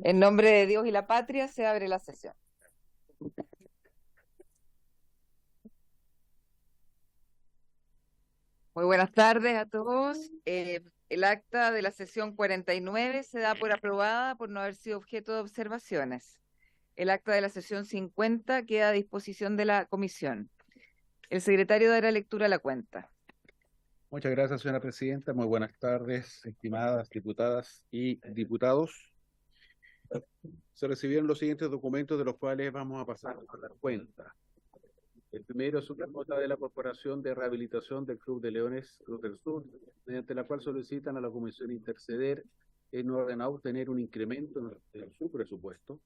En nombre de Dios y la patria se abre la sesión. Muy buenas tardes a todos. El acta de la sesión 49 se da por aprobada por no haber sido objeto de observaciones. El acta de la sesión 50 queda a disposición de la comisión. El secretario dará lectura a la cuenta. Muchas gracias, señora presidenta. Muy buenas tardes, estimadas diputadas y diputados. Se recibieron los siguientes documentos de los cuales vamos a pasar a dar cuenta. El primero es una nota de la Corporación de Rehabilitación del Club de Leones Cruz del Sur, mediante la cual solicitan a la Comisión interceder en orden a obtener un incremento en su presupuesto,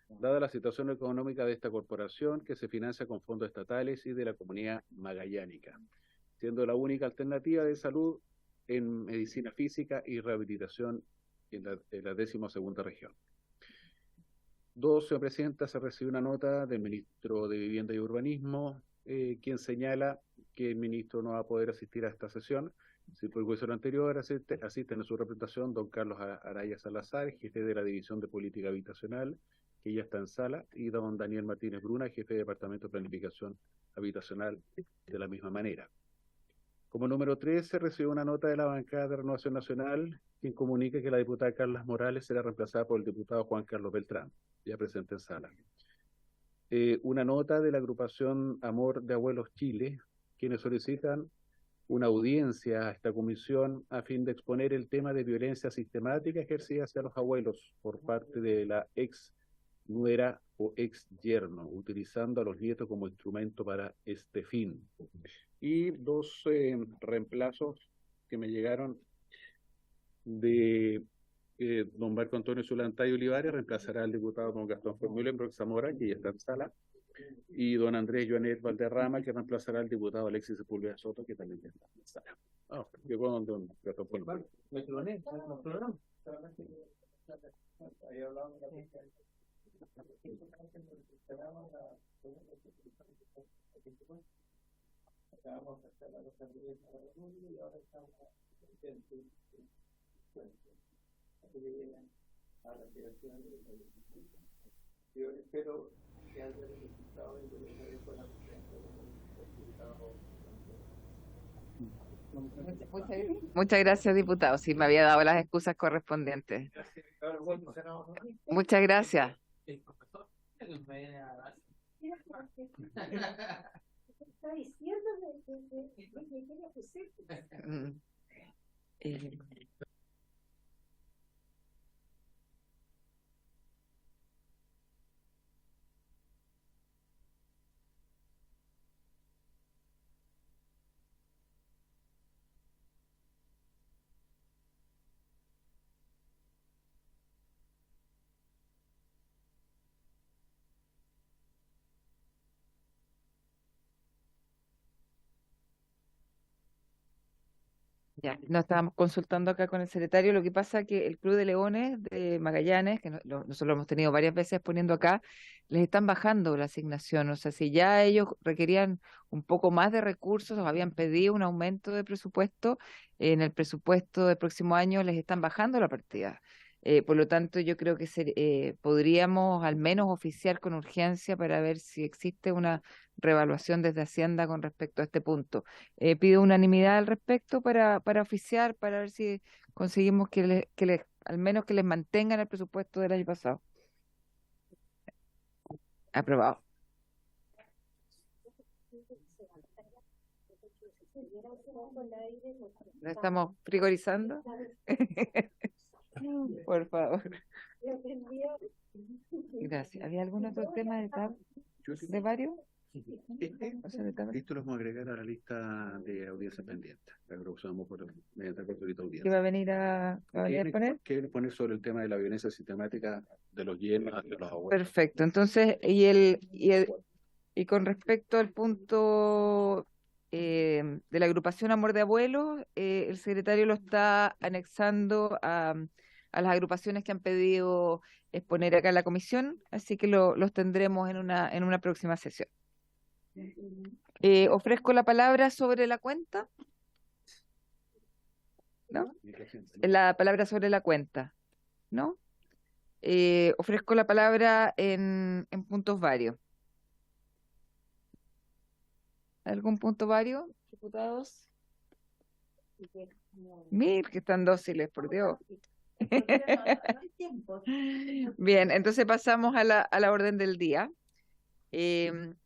dada la situación económica de esta corporación que se financia con fondos estatales y de la Comunidad Magallánica, siendo la única alternativa de salud en medicina física y rehabilitación en la 12ª región. Dos, señora presidenta, se recibió una nota del ministro de Vivienda y Urbanismo, quien señala que el ministro no va a poder asistir a esta sesión. Si por el juicio anterior asisten a su representación don Carlos Araya Salazar, jefe de la División de Política Habitacional, que ya está en sala, y don Daniel Martínez Bruna, jefe de Departamento de Planificación Habitacional, de la misma manera. Como número 3, se recibió una nota de la bancada de Renovación Nacional, quien comunica que la diputada Carla Morales será reemplazada por el diputado Juan Carlos Beltrán, ya presente en sala. Una nota de la agrupación Amor de Abuelos Chile, quienes solicitan una audiencia a esta comisión a fin de exponer el tema de violencia sistemática ejercida hacia los abuelos por parte de la ex nuera o ex yerno, utilizando a los nietos como instrumento para este fin. Y dos reemplazos que me llegaron de don Marco Antonio Zulantay Olivares, reemplazará al diputado don Gastón Formule Zamora, que ya está en sala, y don Andrés Joanet Valderrama, que reemplazará al diputado Alexis Sepúlveda Soto, que también ya está en sala. Llegó don Gastón Formule. Yo espero que haya resultado y que les dé con la Muchas gracias, diputado. Sí, me había dado las excusas correspondientes. Muchas gracias. Está diciendo Eh, Ya, nos estábamos consultando acá con el secretario. Lo que pasa es que el Club de Leones de Magallanes, que nosotros lo hemos tenido varias veces poniendo acá, les están bajando la asignación. O sea, si ya ellos requerían un poco más de recursos o habían pedido un aumento de presupuesto, en el presupuesto del próximo año les están bajando la partida. Por lo tanto, yo creo que podríamos al menos oficiar con urgencia para ver si existe una reevaluación desde Hacienda con respecto a este punto. Pido unanimidad al respecto para oficiar, para ver si conseguimos al menos que les mantengan el presupuesto del año pasado. Aprobado. ¿Lo estamos frigorizando? Por favor. Gracias. ¿Había algún otro tema de varios? Esto lo vamos a agregar a la lista de audiencia pendiente. La agregamos mediante el de ¿Qué audiencia. va a venir a poner? ¿Qué poner sobre el tema de la violencia sistemática de los yernos de los abuelos? Perfecto. Entonces, y con respecto al punto de la agrupación Amor de Abuelos, el secretario lo está anexando a las agrupaciones que han pedido exponer acá en la comisión, así que los tendremos en una próxima sesión. Ofrezco la palabra sobre la cuenta. ¿No? La palabra sobre la cuenta, ¿no? Ofrezco la palabra en puntos varios. ¿Algún punto vario, diputados? Mir, que están dóciles, por Dios. Bien, entonces pasamos a la orden del día.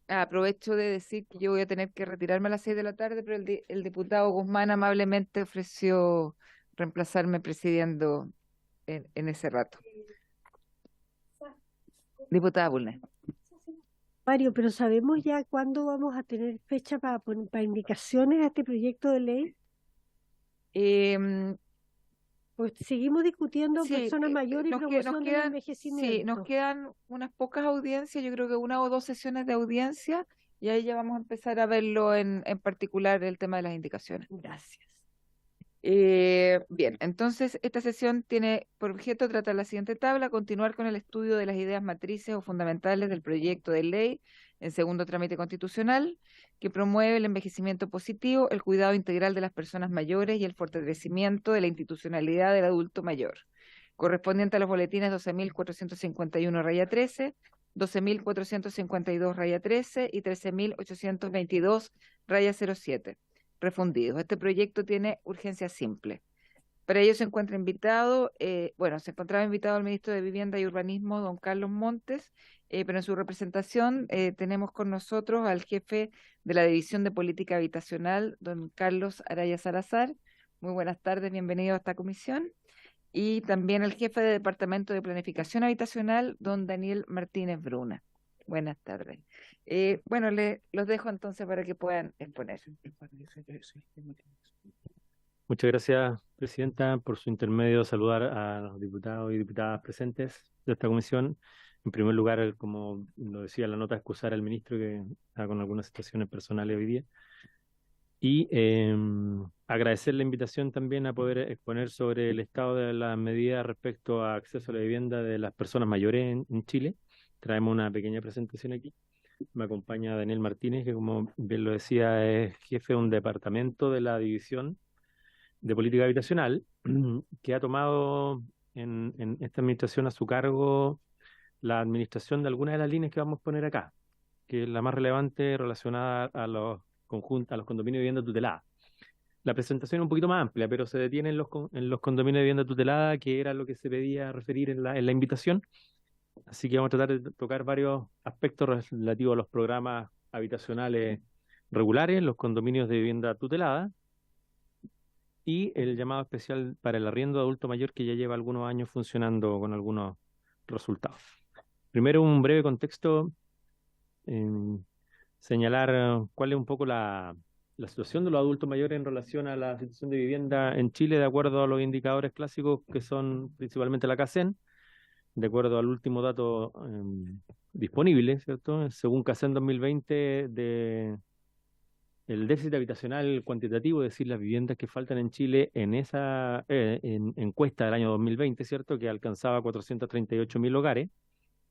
Aprovecho de decir que yo voy a tener que retirarme a las 6 de la tarde, pero el diputado Guzmán amablemente ofreció reemplazarme presidiendo en ese rato. Diputada Bulnes. Mario, pero ¿sabemos ya cuándo vamos a tener fecha para indicaciones a este proyecto de ley? Em, Pues seguimos discutiendo sí, personas mayores y nos promoción del quedan, sí, nos envejecimiento. quedan unas pocas audiencias, yo creo que una o dos sesiones de audiencia, y ahí ya vamos a empezar a verlo en particular el tema de las indicaciones. Gracias. Bien, entonces esta sesión tiene por objeto tratar la siguiente tabla: continuar con el estudio de las ideas matrices o fundamentales del proyecto de ley en segundo trámite constitucional, que promueve el envejecimiento positivo, el cuidado integral de las personas mayores y el fortalecimiento de la institucionalidad del adulto mayor, correspondiente a los boletines 12.451-13, 12.452-13 y 13.822-07 refundidos. Este proyecto tiene urgencia simple. Para ello se encuentra invitado, se encontraba invitado el ministro de Vivienda y Urbanismo, don Carlos Montes, pero en su representación tenemos con nosotros al jefe de la División de Política Habitacional, don Carlos Araya Salazar. Muy buenas tardes, bienvenido a esta comisión. Y también el jefe de Departamento de Planificación Habitacional, don Daniel Martínez Bruna. Buenas tardes. Los dejo entonces para que puedan exponer. Muchas gracias, Presidenta, por su intermedio saludar a los diputados y diputadas presentes de esta comisión. En primer lugar, como lo decía la nota, excusar al ministro que está con algunas situaciones personales hoy día. Y agradecer la invitación también a poder exponer sobre el estado de las medidas respecto a acceso a la vivienda de las personas mayores en Chile. Traemos una pequeña presentación aquí. Me acompaña Daniel Martínez, que como bien lo decía, es jefe de un departamento de la División de Política Habitacional, que ha tomado en esta administración a su cargo la administración de algunas de las líneas que vamos a poner acá, que es la más relevante relacionada a los condominios de vivienda tutelada. La presentación es un poquito más amplia, pero se detiene en los condominios de vivienda tutelada, que era lo que se pedía referir en la invitación. Así que vamos a tratar de tocar varios aspectos relativos a los programas habitacionales regulares, los condominios de vivienda tutelada y el llamado especial para el arriendo de adulto mayor, que ya lleva algunos años funcionando con algunos resultados. Primero, un breve contexto, señalar cuál es un poco la situación de los adultos mayores en relación a la situación de vivienda en Chile, de acuerdo a los indicadores clásicos que son principalmente la CACEN. De acuerdo al último dato disponible, ¿cierto? Según CACEN 2020, el déficit habitacional cuantitativo, es decir, las viviendas que faltan en Chile en esa encuesta del año 2020, ¿cierto? Que alcanzaba 438.000 hogares.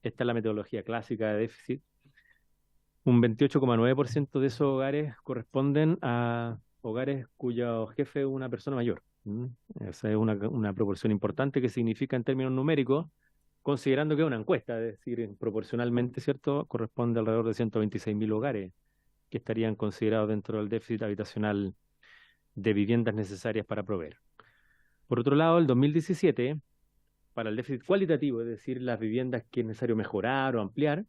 Esta es la metodología clásica de déficit. Un 28,9% de esos hogares corresponden a hogares cuyo jefe es una persona mayor. Esa es una proporción importante, que significa en términos numéricos, considerando que es una encuesta, es decir, proporcionalmente, ¿cierto?, corresponde alrededor de 126.000 hogares que estarían considerados dentro del déficit habitacional de viviendas necesarias para proveer. Por otro lado, el 2017, para el déficit cualitativo, es decir, las viviendas que es necesario mejorar o ampliar,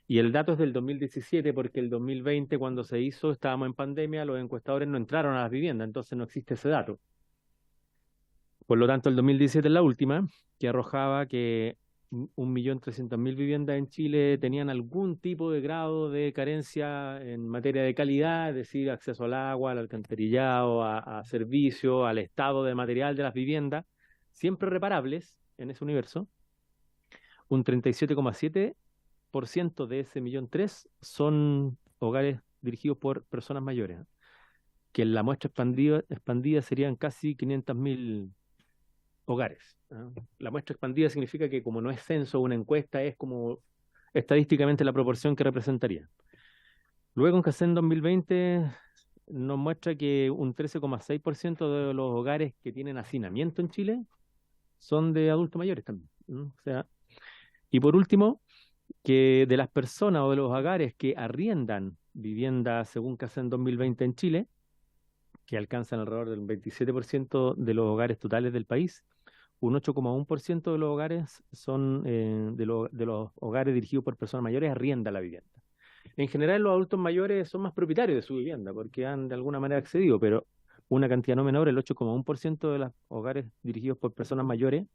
y el dato es del 2017 porque el 2020, cuando se hizo, estábamos en pandemia, los encuestadores no entraron a las viviendas, entonces no existe ese dato. Por lo tanto, el 2017 es la última, que arrojaba que 1.300.000 viviendas en Chile tenían algún tipo de grado de carencia en materia de calidad, es decir, acceso al agua, al alcantarillado, a servicio, al estado de material de las viviendas, siempre reparables en ese universo. Un 37,7% de ese 1.300.000 son hogares dirigidos por personas mayores, que en la muestra expandida serían casi 500.000 hogares. La muestra expandida significa que, como no es censo, una encuesta, es como estadísticamente la proporción que representaría. Luego, en CACEN 2020 nos muestra que un 13,6% de los hogares que tienen hacinamiento en Chile son de adultos mayores también. O sea, Y por último, que de las personas o de los hogares que arriendan vivienda según CACEN 2020 en Chile, que alcanzan alrededor del 27% de los hogares totales del país, un 8,1% de los hogares son de los hogares dirigidos por personas mayores arrienda la vivienda. En general, los adultos mayores son más propietarios de su vivienda porque han de alguna manera accedido, pero una cantidad no menor, el 8,1% de los hogares dirigidos por personas mayores,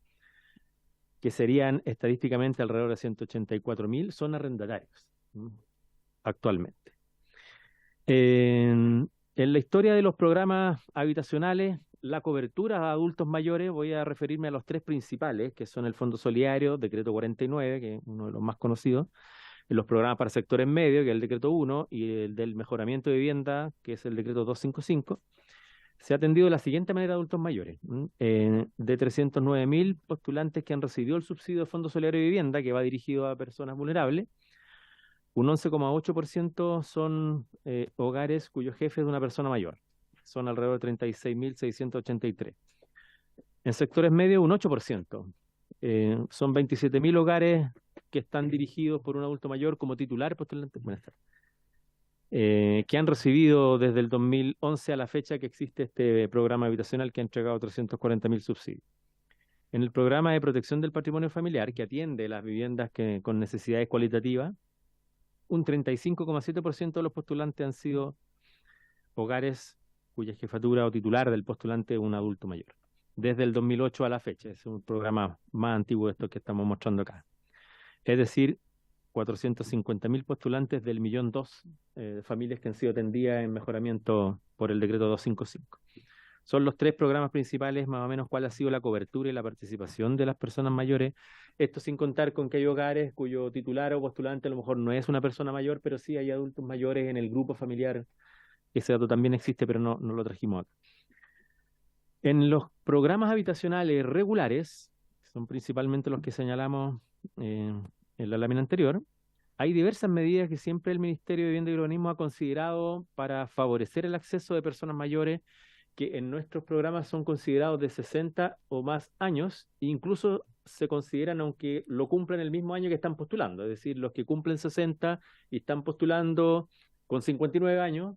que serían estadísticamente alrededor de 184.000, son arrendatarios actualmente. En la historia de los programas habitacionales, la cobertura a adultos mayores, voy a referirme a los tres principales, que son el Fondo Solidario, Decreto 49, que es uno de los más conocidos, los programas para sectores medios, que es el Decreto 1, y el del mejoramiento de vivienda, que es el Decreto 255. Se ha atendido de la siguiente manera a adultos mayores. De 309.000 postulantes que han recibido el subsidio de Fondo Solidario de Vivienda, que va dirigido a personas vulnerables, un 11,8% son hogares cuyo jefe es una persona mayor. Son alrededor de 36.683. En sectores medios, un 8%. Son 27.000 hogares que están dirigidos por un adulto mayor como titular postulante. Buenas tardes. Que han recibido desde el 2011 a la fecha que existe este programa habitacional que ha entregado 340.000 subsidios. En el programa de protección del patrimonio familiar, que atiende las viviendas con necesidades cualitativas, un 35,7% de los postulantes han sido hogares cuya jefatura o titular del postulante es un adulto mayor. Desde el 2008 a la fecha, es un programa más antiguo de estos que estamos mostrando acá. Es decir, 450.000 postulantes del 1.200.000 familias que han sido atendidas en mejoramiento por el decreto 255. Son los tres programas principales, más o menos, cuál ha sido la cobertura y la participación de las personas mayores. Esto sin contar con que hay hogares cuyo titular o postulante a lo mejor no es una persona mayor, pero sí hay adultos mayores en el grupo familiar. Ese dato también existe, pero no lo trajimos acá. En los programas habitacionales regulares, que son principalmente los que señalamos en la lámina anterior, hay diversas medidas que siempre el Ministerio de Vivienda y Urbanismo ha considerado para favorecer el acceso de personas mayores que en nuestros programas son considerados de 60 o más años, e incluso se consideran aunque lo cumplan el mismo año que están postulando, es decir, los que cumplen 60 y están postulando con 59 años,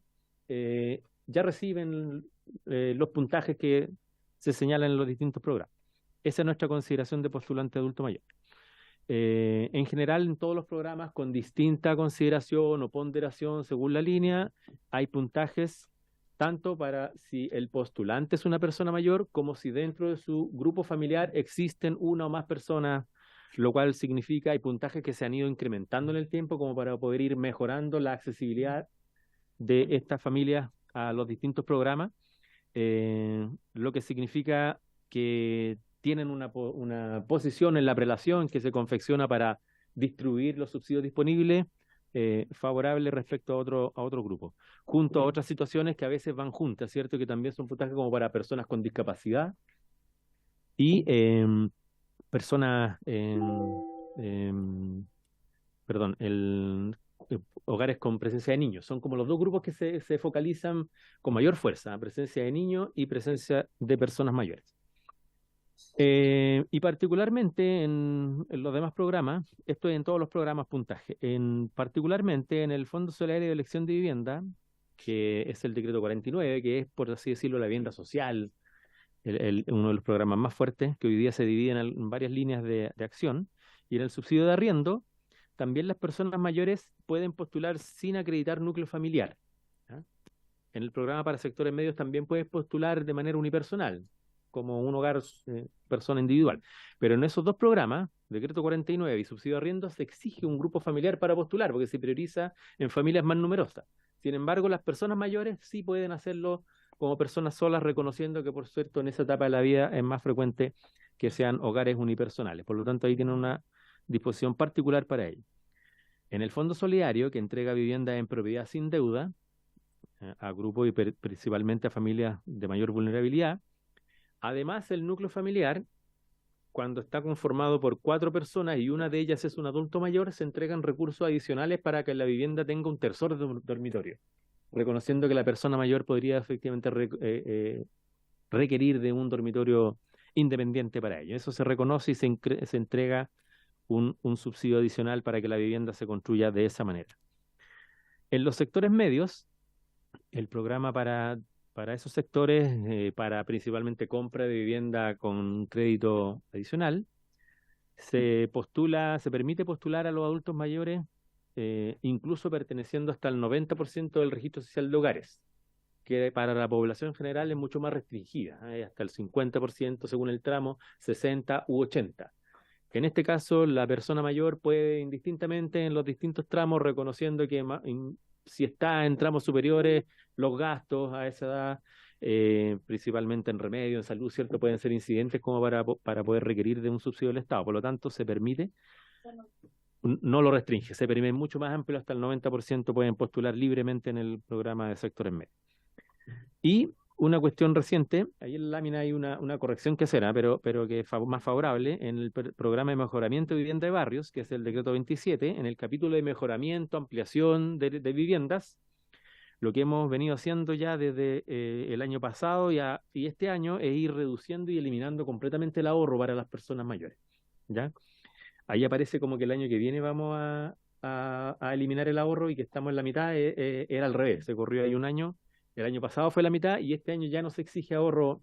ya reciben los puntajes que se señalan en los distintos programas. Esa es nuestra consideración de postulante adulto mayor. En general, en todos los programas, con distinta consideración o ponderación según la línea, hay puntajes tanto para si el postulante es una persona mayor, como si dentro de su grupo familiar existen una o más personas, lo cual significa hay puntajes que se han ido incrementando en el tiempo como para poder ir mejorando la accesibilidad de estas familias a los distintos programas, lo que significa que tienen una posición en la prelación que se confecciona para distribuir los subsidios disponibles favorable respecto a otro grupo, junto a otras situaciones que a veces van juntas, ¿cierto? Que también son puntajes como para personas con discapacidad y personas, hogares con presencia de niños. Son como los dos grupos que se focalizan con mayor fuerza, presencia de niños y presencia de personas mayores. Y particularmente en los demás programas, esto es en todos los programas puntaje, particularmente en el Fondo Solidario de Elección de Vivienda, que es el decreto 49, que es, por así decirlo, la vivienda social, uno de los programas más fuertes, que hoy día se divide en varias líneas de acción, y en el subsidio de arriendo, también las personas mayores pueden postular sin acreditar núcleo familiar. ¿Ya? En el programa para sectores medios también puedes postular de manera unipersonal, como un hogar, persona individual. Pero en esos dos programas, decreto 49 y subsidio de arriendo, se exige un grupo familiar para postular, porque se prioriza en familias más numerosas. Sin embargo, las personas mayores sí pueden hacerlo como personas solas, reconociendo que, por cierto, en esa etapa de la vida es más frecuente que sean hogares unipersonales. Por lo tanto, ahí tienen una disposición particular para ello. En el Fondo Solidario, que entrega vivienda en propiedad sin deuda, a grupos y principalmente a familias de mayor vulnerabilidad, además, el núcleo familiar, cuando está conformado por 4 personas y una de ellas es un adulto mayor, se entregan recursos adicionales para que la vivienda tenga un tercer dormitorio, reconociendo que la persona mayor podría efectivamente requerir de un dormitorio independiente para ello. Eso se reconoce y se entrega un subsidio adicional para que la vivienda se construya de esa manera. En los sectores medios, el programa para esos sectores, para principalmente compra de vivienda con crédito adicional, se permite postular a los adultos mayores, incluso perteneciendo hasta el 90% del registro social de hogares, que para la población general es mucho más restringida, hasta el 50% según el tramo, 60 u 80. Que en este caso la persona mayor puede indistintamente en los distintos tramos, reconociendo que si está en tramos superiores, los gastos a esa edad, principalmente en remedio, en salud, ¿cierto?, pueden ser incidentes como para poder requerir de un subsidio del Estado. Por lo tanto, se permite, no lo restringe, se permite mucho más amplio, hasta el 90% pueden postular libremente en el programa de sectores medios. Y una cuestión reciente, ahí en la lámina hay una corrección que hacer, pero que es más favorable, en el programa de mejoramiento de vivienda de barrios, que es el decreto 27, en el capítulo de mejoramiento, ampliación de viviendas, lo que hemos venido haciendo ya desde el año pasado y este año es ir reduciendo y eliminando completamente el ahorro para las personas mayores, ¿ya? Ahí aparece como que el año que viene vamos a eliminar el ahorro y que estamos en la mitad, era al revés, se corrió ahí un año. El año pasado fue la mitad y este año ya no se exige ahorro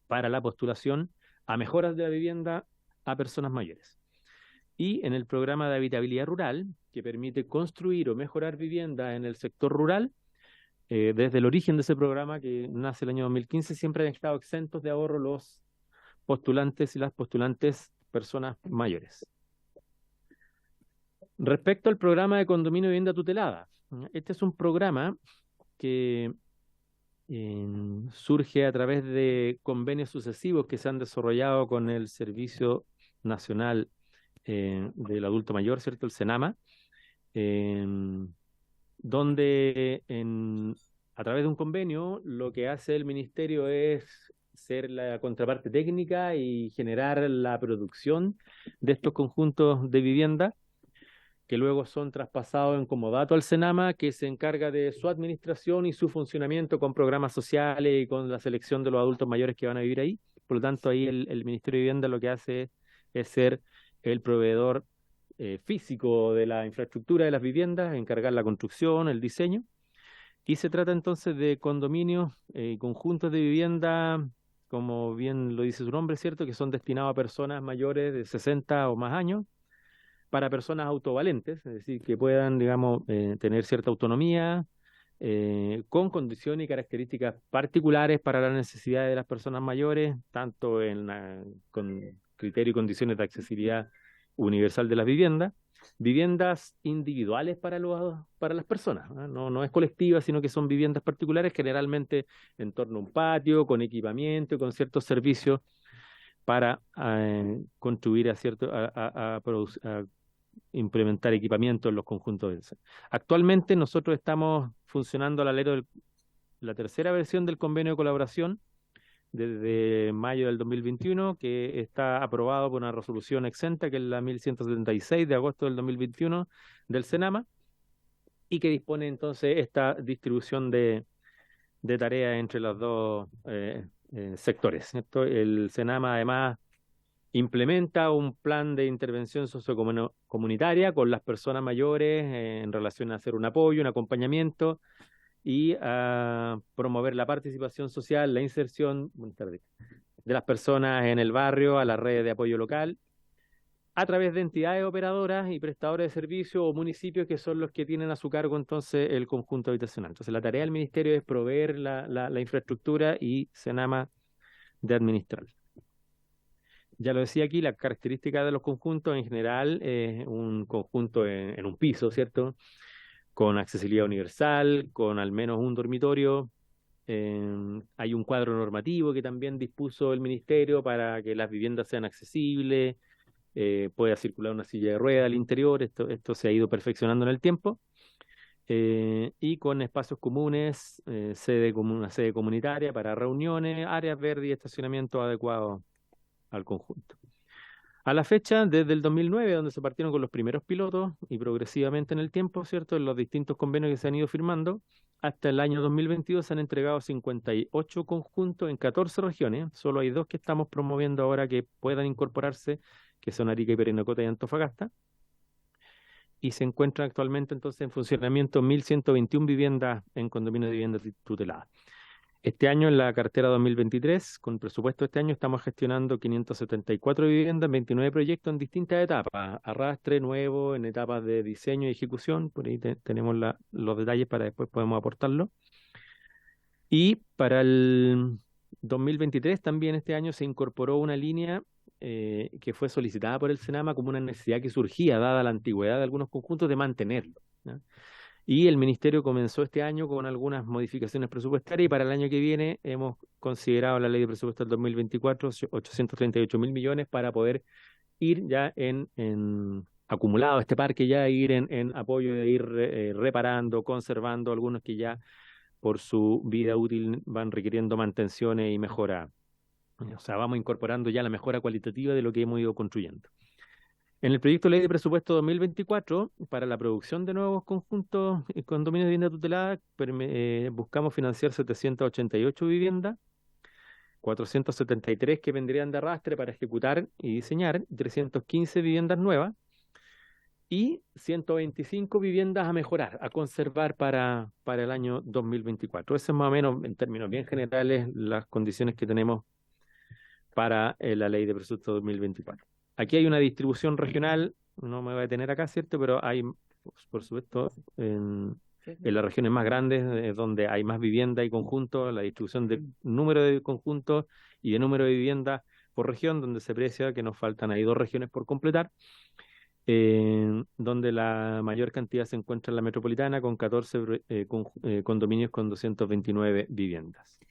para la postulación a mejoras de la vivienda a personas mayores. Y en el programa de habitabilidad rural, que permite construir o mejorar vivienda en el sector rural, desde el origen de ese programa, que nace el año 2015, siempre han estado exentos de ahorro los postulantes y las postulantes personas mayores. Respecto al programa de condominio de vivienda tutelada, este es un programa que surge a través de convenios sucesivos que se han desarrollado con el Servicio Nacional del Adulto Mayor, ¿cierto?, el CENAMA, donde a través de un convenio lo que hace el Ministerio es ser la contraparte técnica y generar la producción de estos conjuntos de vivienda, que luego son traspasados en comodato al CENAMA, que se encarga de su administración y su funcionamiento con programas sociales y con la selección de los adultos mayores que van a vivir ahí. Por lo tanto, ahí el Ministerio de Vivienda lo que hace es ser el proveedor físico de la infraestructura de las viviendas, encargar la construcción, el diseño. Y se trata entonces de condominios, conjuntos de vivienda, como bien lo dice su nombre, ¿cierto?, que son destinados a personas mayores de 60 o más años, para personas autovalentes, es decir, que puedan, digamos, tener cierta autonomía, con condiciones y características particulares para las necesidades de las personas mayores, tanto con criterio y condiciones de accesibilidad universal de las viviendas individuales para las personas, no es colectiva, sino que son viviendas particulares, generalmente en torno a un patio, con equipamiento, con ciertos servicios para contribuir a implementar equipamiento en los conjuntos. Actualmente nosotros estamos funcionando al alero de la tercera versión del convenio de colaboración desde mayo del 2021, que está aprobado por una resolución exenta, que es la 1176 de agosto del 2021 del CENAMA, y que dispone entonces esta distribución de tareas entre los dos sectores, ¿cierto? El CENAMA además implementa un plan de intervención sociocomunitaria con las personas mayores en relación a hacer un apoyo, un acompañamiento y a promover la participación social, la inserción de las personas en el barrio, a la red de apoyo local, a través de entidades operadoras y prestadores de servicios o municipios que son los que tienen a su cargo entonces el conjunto habitacional. Entonces la tarea del Ministerio es proveer la infraestructura y CENAMA de administrarla. Ya lo decía aquí, la característica de los conjuntos en general es un conjunto en un piso, ¿cierto?, con accesibilidad universal, con al menos un dormitorio. Hay un cuadro normativo que también dispuso el Ministerio para que las viviendas sean accesibles, pueda circular una silla de ruedas al interior. Esto se ha ido perfeccionando en el tiempo. Y con espacios comunes, una sede comunitaria para reuniones, áreas verdes y estacionamiento adecuados al conjunto. A la fecha, desde el 2009, donde se partieron con los primeros pilotos y progresivamente en el tiempo, ¿cierto?, en los distintos convenios que se han ido firmando, hasta el año 2022 se han entregado 58 conjuntos en 14 regiones. Solo hay 2 que estamos promoviendo ahora que puedan incorporarse, que son Arica y Parinacota y Antofagasta. Y se encuentran actualmente entonces en funcionamiento 1.121 viviendas en condominios de vivienda tutelada. Este año, en la cartera 2023, con el presupuesto de este año, estamos gestionando 574 viviendas, 29 proyectos en distintas etapas, arrastre, nuevo, en etapas de diseño y ejecución. Por ahí tenemos los detalles para después podemos aportarlo. Y para el 2023 también este año se incorporó una línea que fue solicitada por el Senama como una necesidad que surgía, dada la antigüedad de algunos conjuntos, de mantenerlo, ¿ya? Y el Ministerio comenzó este año con algunas modificaciones presupuestarias y para el año que viene hemos considerado la Ley de Presupuesto del 2024 838.000 millones para poder ir ya en acumulado este parque, ya ir en apoyo de ir reparando, conservando algunos que ya por su vida útil van requiriendo mantenciones y mejora. O sea, vamos incorporando ya la mejora cualitativa de lo que hemos ido construyendo. En el proyecto de ley de presupuesto 2024, para la producción de nuevos conjuntos y condominios de vivienda tutelada, buscamos financiar 788 viviendas, 473 que vendrían de arrastre para ejecutar y diseñar, 315 viviendas nuevas y 125 viviendas a mejorar, a conservar para el año 2024. Eso es más o menos, en términos bien generales, las condiciones que tenemos para la ley de presupuesto 2024. Aquí hay una distribución regional, no me voy a detener acá, ¿cierto? Pero hay, por supuesto, en las regiones más grandes, donde hay más vivienda y conjuntos, la distribución de número de conjuntos y de número de viviendas por región, donde se aprecia que nos faltan ahí 2 regiones por completar, donde la mayor cantidad se encuentra en la metropolitana, con 14 condominios con 229 viviendas.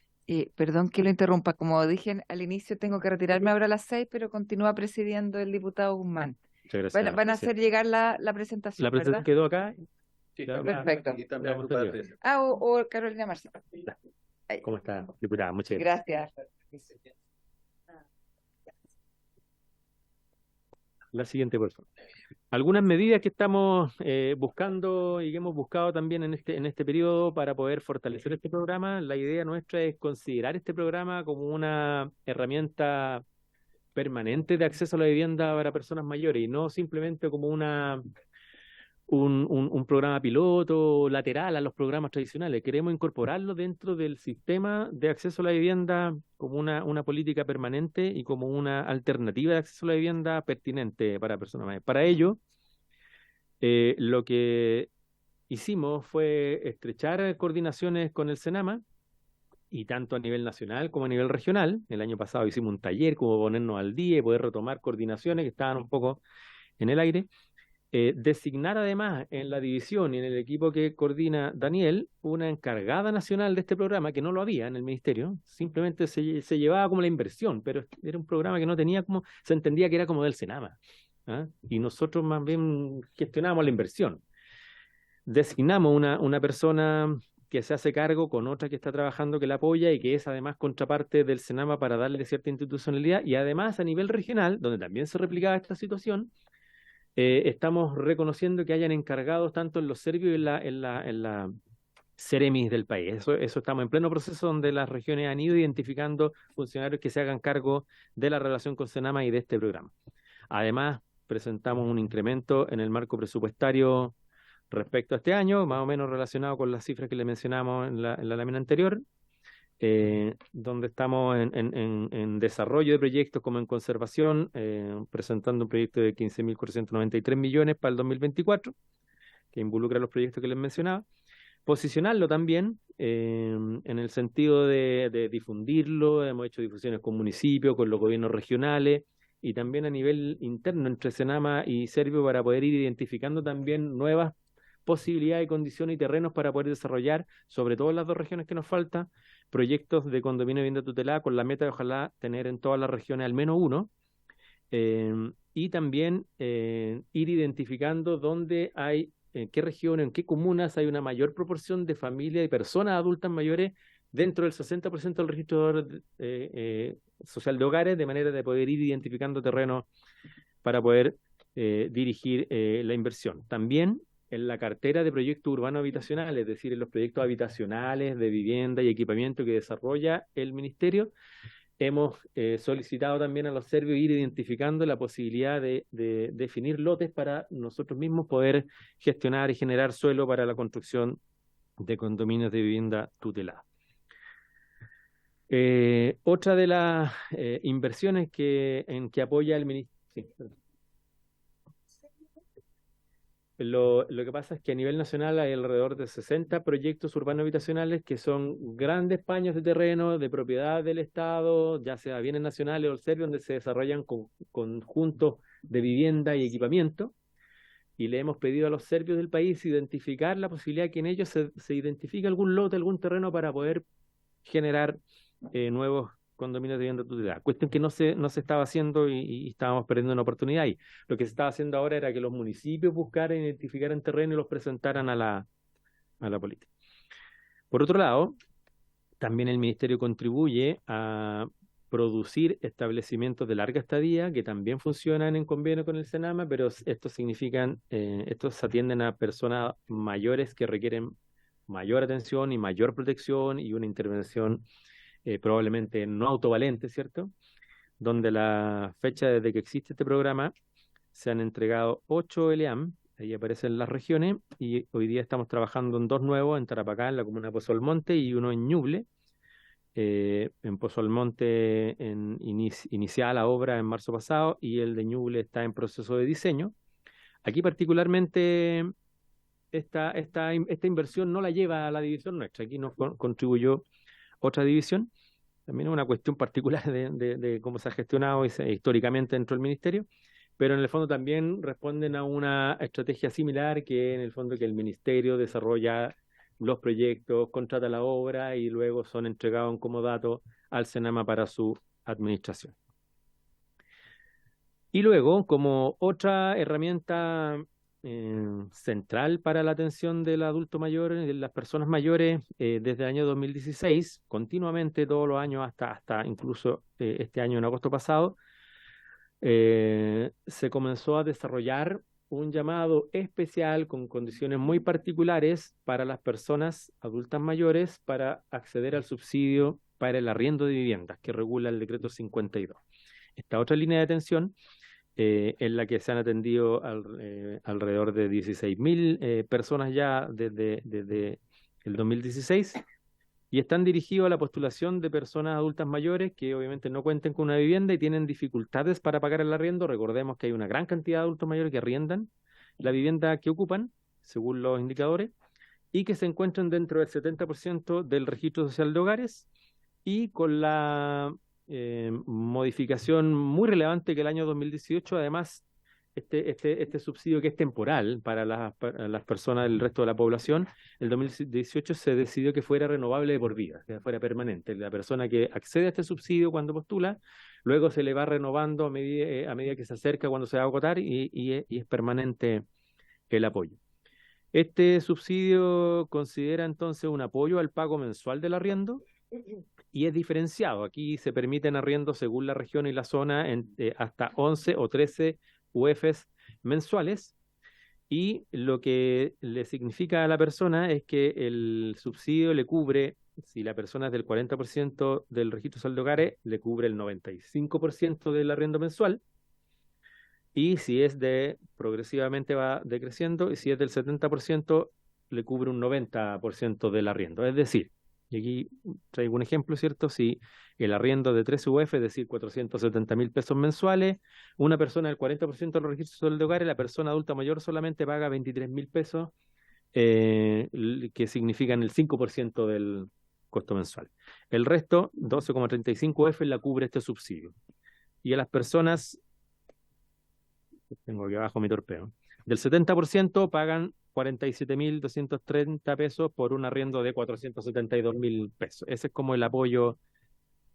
Perdón que lo interrumpa, como dije al inicio, tengo que retirarme ahora a las 6, pero continúa presidiendo el diputado Guzmán. Muchas gracias. Van a hacer llegar la presentación, La presentación ¿verdad? quedó acá. Sí, Ya, perfecto. Y también Ya, parte- O Carolina Marcelo. Ahí. ¿Cómo está, diputada? Muchas gracias. Gracias. La siguiente, por favor. Algunas medidas que estamos buscando y que hemos buscado también en este periodo para poder fortalecer este programa. La idea nuestra es considerar este programa como una herramienta permanente de acceso a la vivienda para personas mayores y no simplemente como un programa piloto lateral a los programas tradicionales. Queremos incorporarlo dentro del sistema de acceso a la vivienda como una política permanente y como una alternativa de acceso a la vivienda pertinente para personas mayores. Para ello, lo que hicimos fue estrechar coordinaciones con el Senama, y tanto a nivel nacional como a nivel regional. El año pasado hicimos un taller como ponernos al día y poder retomar coordinaciones que estaban un poco en el aire. Designar además en la división y en el equipo que coordina Daniel una encargada nacional de este programa, que no lo había en el ministerio, simplemente se llevaba como la inversión, pero era un programa que no tenía como, se entendía que era como del Senama, ¿ah? Y nosotros más bien gestionábamos la inversión. Designamos una persona que se hace cargo con otra que está trabajando, que la apoya y que es además contraparte del Senama para darle cierta institucionalidad, y además a nivel regional, donde también se replicaba esta situación, estamos reconociendo que hayan encargados tanto en los servicios y en la Ceremis del país. Eso estamos en pleno proceso, donde las regiones han ido identificando funcionarios que se hagan cargo de la relación con Senama y de este programa. Además, presentamos un incremento en el marco presupuestario respecto a este año, más o menos relacionado con las cifras que le mencionamos en la lámina anterior, donde estamos en desarrollo de proyectos como en conservación, presentando un proyecto de 15.493 millones para el 2024, que involucra los proyectos que les mencionaba. Posicionarlo también en el sentido de difundirlo. Hemos hecho difusiones con municipios, con los gobiernos regionales y también a nivel interno entre Senama y Servio, para poder ir identificando también nuevas posibilidades, condiciones y terrenos para poder desarrollar, sobre todo en las 2 regiones que nos faltan, proyectos de condominio de vivienda tutelada, con la meta de ojalá tener en todas las regiones al menos uno, y también ir identificando dónde hay, en qué regiones, en qué comunas hay una mayor proporción de familias y personas adultas mayores dentro del 60% del registro social de hogares, de manera de poder ir identificando terrenos para poder dirigir la inversión. También en la cartera de proyectos urbanos habitacionales, es decir, en los proyectos habitacionales de vivienda y equipamiento que desarrolla el ministerio, hemos solicitado también a los serbios ir identificando la posibilidad de definir lotes para nosotros mismos poder gestionar y generar suelo para la construcción de condominios de vivienda tutelada. Otra de las inversiones en que apoya el ministerio. Sí, lo que pasa es que a nivel nacional hay alrededor de 60 proyectos urbanos habitacionales que son grandes paños de terreno de propiedad del Estado, ya sea bienes nacionales o el serbio, donde se desarrollan conjuntos de vivienda y equipamiento. Y le hemos pedido a los serbios del país identificar la posibilidad que en ellos se identifique algún lote, algún terreno para poder generar nuevos condominios de vivienda tutelada. Cuestión que no se estaba haciendo y estábamos perdiendo una oportunidad ahí. Lo que se estaba haciendo ahora era que los municipios buscaran, identificaran terreno y los presentaran a la política. Por otro lado, también el Ministerio contribuye a producir establecimientos de larga estadía que también funcionan en convenio con el Senama, pero estos atienden a personas mayores que requieren mayor atención y mayor protección y una intervención probablemente no autovalente, ¿cierto? Donde la fecha desde que existe este programa se han entregado 8 LEAM, ahí aparecen las regiones, y hoy día estamos trabajando en 2 nuevos, en Tarapacá, en la comuna de Pozo Almonte, y uno en Ñuble. En Pozo Almonte iniciada la obra en marzo pasado, y el de Ñuble está en proceso de diseño. Aquí particularmente esta inversión no la lleva a la división nuestra, aquí nos contribuyó otra división. También es una cuestión particular de cómo se ha gestionado históricamente dentro del ministerio, pero en el fondo también responden a una estrategia similar, que en el fondo que el ministerio desarrolla los proyectos, contrata la obra y luego son entregados en comodato al Senama para su administración. Y luego, como otra herramienta central para la atención del adulto mayor, de las personas mayores, desde el año 2016, continuamente todos los años hasta incluso este año en agosto pasado, se comenzó a desarrollar un llamado especial con condiciones muy particulares para las personas adultas mayores para acceder al subsidio para el arriendo de viviendas que regula el decreto 52. Esta otra línea de atención en la que se han atendido alrededor de 16.000 personas ya desde el 2016, y están dirigidos a la postulación de personas adultas mayores que obviamente no cuenten con una vivienda y tienen dificultades para pagar el arriendo. Recordemos que hay una gran cantidad de adultos mayores que arriendan la vivienda que ocupan, según los indicadores, y que se encuentran dentro del 70% del registro social de hogares, y con la modificación muy relevante que el año 2018, además, este subsidio que es temporal para las personas del resto de la población, el 2018 se decidió que fuera renovable de por vida, que fuera permanente. La persona que accede a este subsidio cuando postula, luego se le va renovando a medida que se acerca, cuando se va a agotar, y es permanente el apoyo. Este subsidio considera entonces un apoyo al pago mensual del arriendo, y es diferenciado. Aquí se permiten arriendos según la región y la zona hasta 11 o 13 UFs mensuales, y lo que le significa a la persona es que el subsidio le cubre, si la persona es del 40% del registro social de hogares, le cubre el 95% del arriendo mensual, y si es progresivamente va decreciendo, y si es del 70%, le cubre un 90% del arriendo. Es decir, y aquí traigo un ejemplo, ¿cierto? Si el arriendo de 13 UF, es decir, 470.000 pesos mensuales, una persona del 40% del registro social de hogares, la persona adulta mayor solamente paga 23.000 pesos, que significan el 5% del costo mensual. El resto, 12,35 UF, la cubre este subsidio. Y a las personas, tengo aquí abajo mi torpeo, del 70% pagan 47.230 pesos por un arriendo de 472.000 pesos. Ese es como el apoyo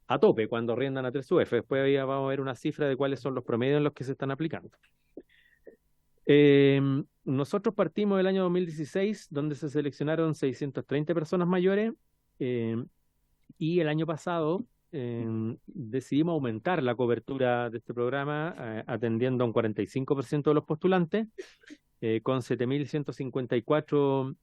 a tope cuando arriendan a 3 UF. Después ya vamos a ver una cifra de cuáles son los promedios en los que se están aplicando. Nosotros partimos del año 2016, donde se seleccionaron 630 personas mayores, y el año pasado decidimos aumentar la cobertura de este programa, atendiendo a un 45% de los postulantes, con 7.154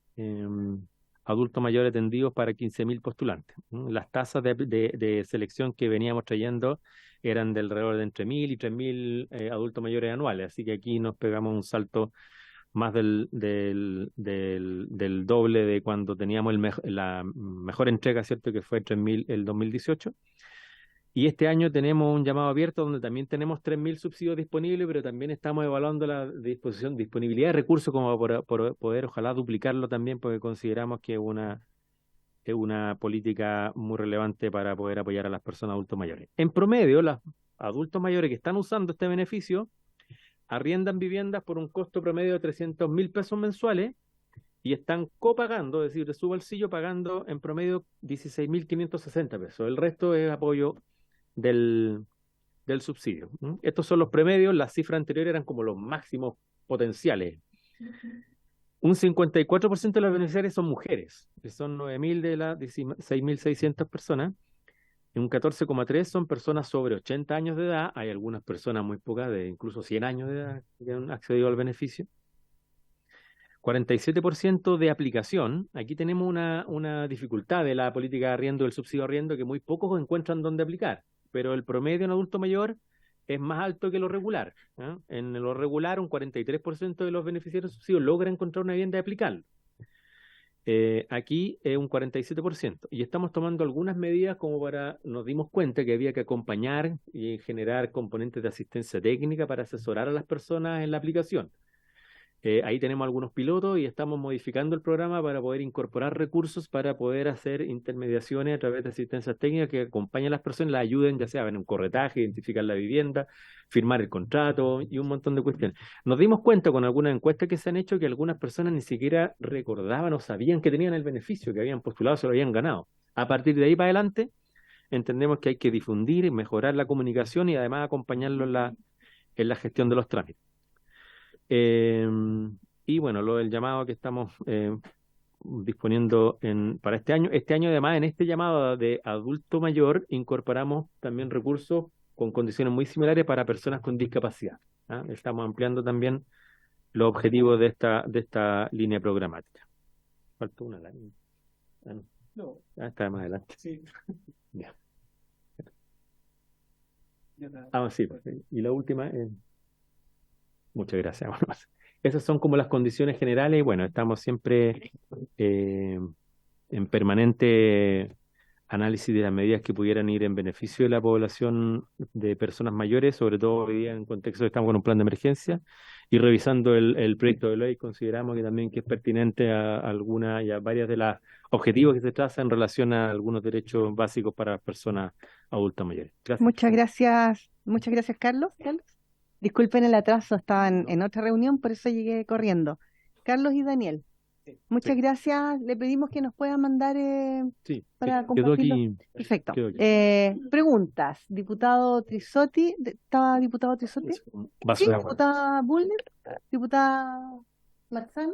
adultos mayores atendidos para 15.000 postulantes. Las tasas de selección que veníamos trayendo eran de alrededor de entre 1.000 y 3.000 adultos mayores anuales, así que aquí nos pegamos un salto más del doble de cuando teníamos la mejor entrega, ¿cierto?, que fue 3.000 el 2018. Y este año tenemos un llamado abierto donde también tenemos 3.000 subsidios disponibles, pero también estamos evaluando la disponibilidad de recursos como para poder, ojalá, duplicarlo también, porque consideramos que es una política muy relevante para poder apoyar a las personas adultos mayores. En promedio, los adultos mayores que están usando este beneficio arriendan viviendas por un costo promedio de 300.000 pesos mensuales y están copagando, es decir, de su bolsillo pagando en promedio 16.560 pesos. El resto es apoyo del subsidio. Estos son los promedios, las cifras anteriores eran como los máximos potenciales. Un 54% de los beneficiarios son mujeres, que son 9.000 de las 16.600 personas. Un 14,3% son personas sobre 80 años de edad. Hay algunas personas muy pocas, de incluso 100 años de edad, que han accedido al beneficio. 47% de aplicación. Aquí tenemos una dificultad de la política de arriendo, del subsidio de arriendo, que muy pocos encuentran dónde aplicar. Pero el promedio en adulto mayor es más alto que lo regular. En lo regular, un 43% de los beneficiarios de subsidio logra encontrar una vivienda y aplicarlo. Aquí es un 47%. Y estamos tomando algunas medidas como nos dimos cuenta que había que acompañar y generar componentes de asistencia técnica para asesorar a las personas en la aplicación. Ahí tenemos algunos pilotos y estamos modificando el programa para poder incorporar recursos para poder hacer intermediaciones a través de asistencia técnica que acompañen a las personas, las ayuden, ya sea en un corretaje, identificar la vivienda, firmar el contrato y un montón de cuestiones. Nos dimos cuenta con algunas encuestas que se han hecho que algunas personas ni siquiera recordaban o sabían que tenían el beneficio, que habían postulado, se lo habían ganado. A partir de ahí para adelante, entendemos que hay que difundir y mejorar la comunicación y además acompañarlo en la gestión de los trámites. Y bueno, lo del llamado que estamos disponiendo para este año. Este año, además, en este llamado de adulto mayor, incorporamos también recursos con condiciones muy similares para personas con discapacidad. Estamos ampliando también los objetivos de esta línea programática. Falta una línea. No. Está más adelante. Sí. Ya. Sí. Y la última es... Muchas gracias. Bueno, esas son como las condiciones generales y bueno, estamos siempre en permanente análisis de las medidas que pudieran ir en beneficio de la población de personas mayores, sobre todo hoy día en contexto que estamos con un plan de emergencia y revisando el proyecto de ley, consideramos que también que es pertinente a alguna y a varias de los objetivos que se trazan en relación a algunos derechos básicos para las personas adultas mayores. Gracias. Muchas gracias, Carlos. Disculpen el atraso, estaba en otra reunión, por eso llegué corriendo. Carlos y Daniel, muchas gracias. Le pedimos que nos puedan mandar para compartirlo. Aquí. Perfecto. Preguntas. Diputado Trisotti, ¿estaba diputado Trisotti? Sí, diputada Bullner, diputada Marzán,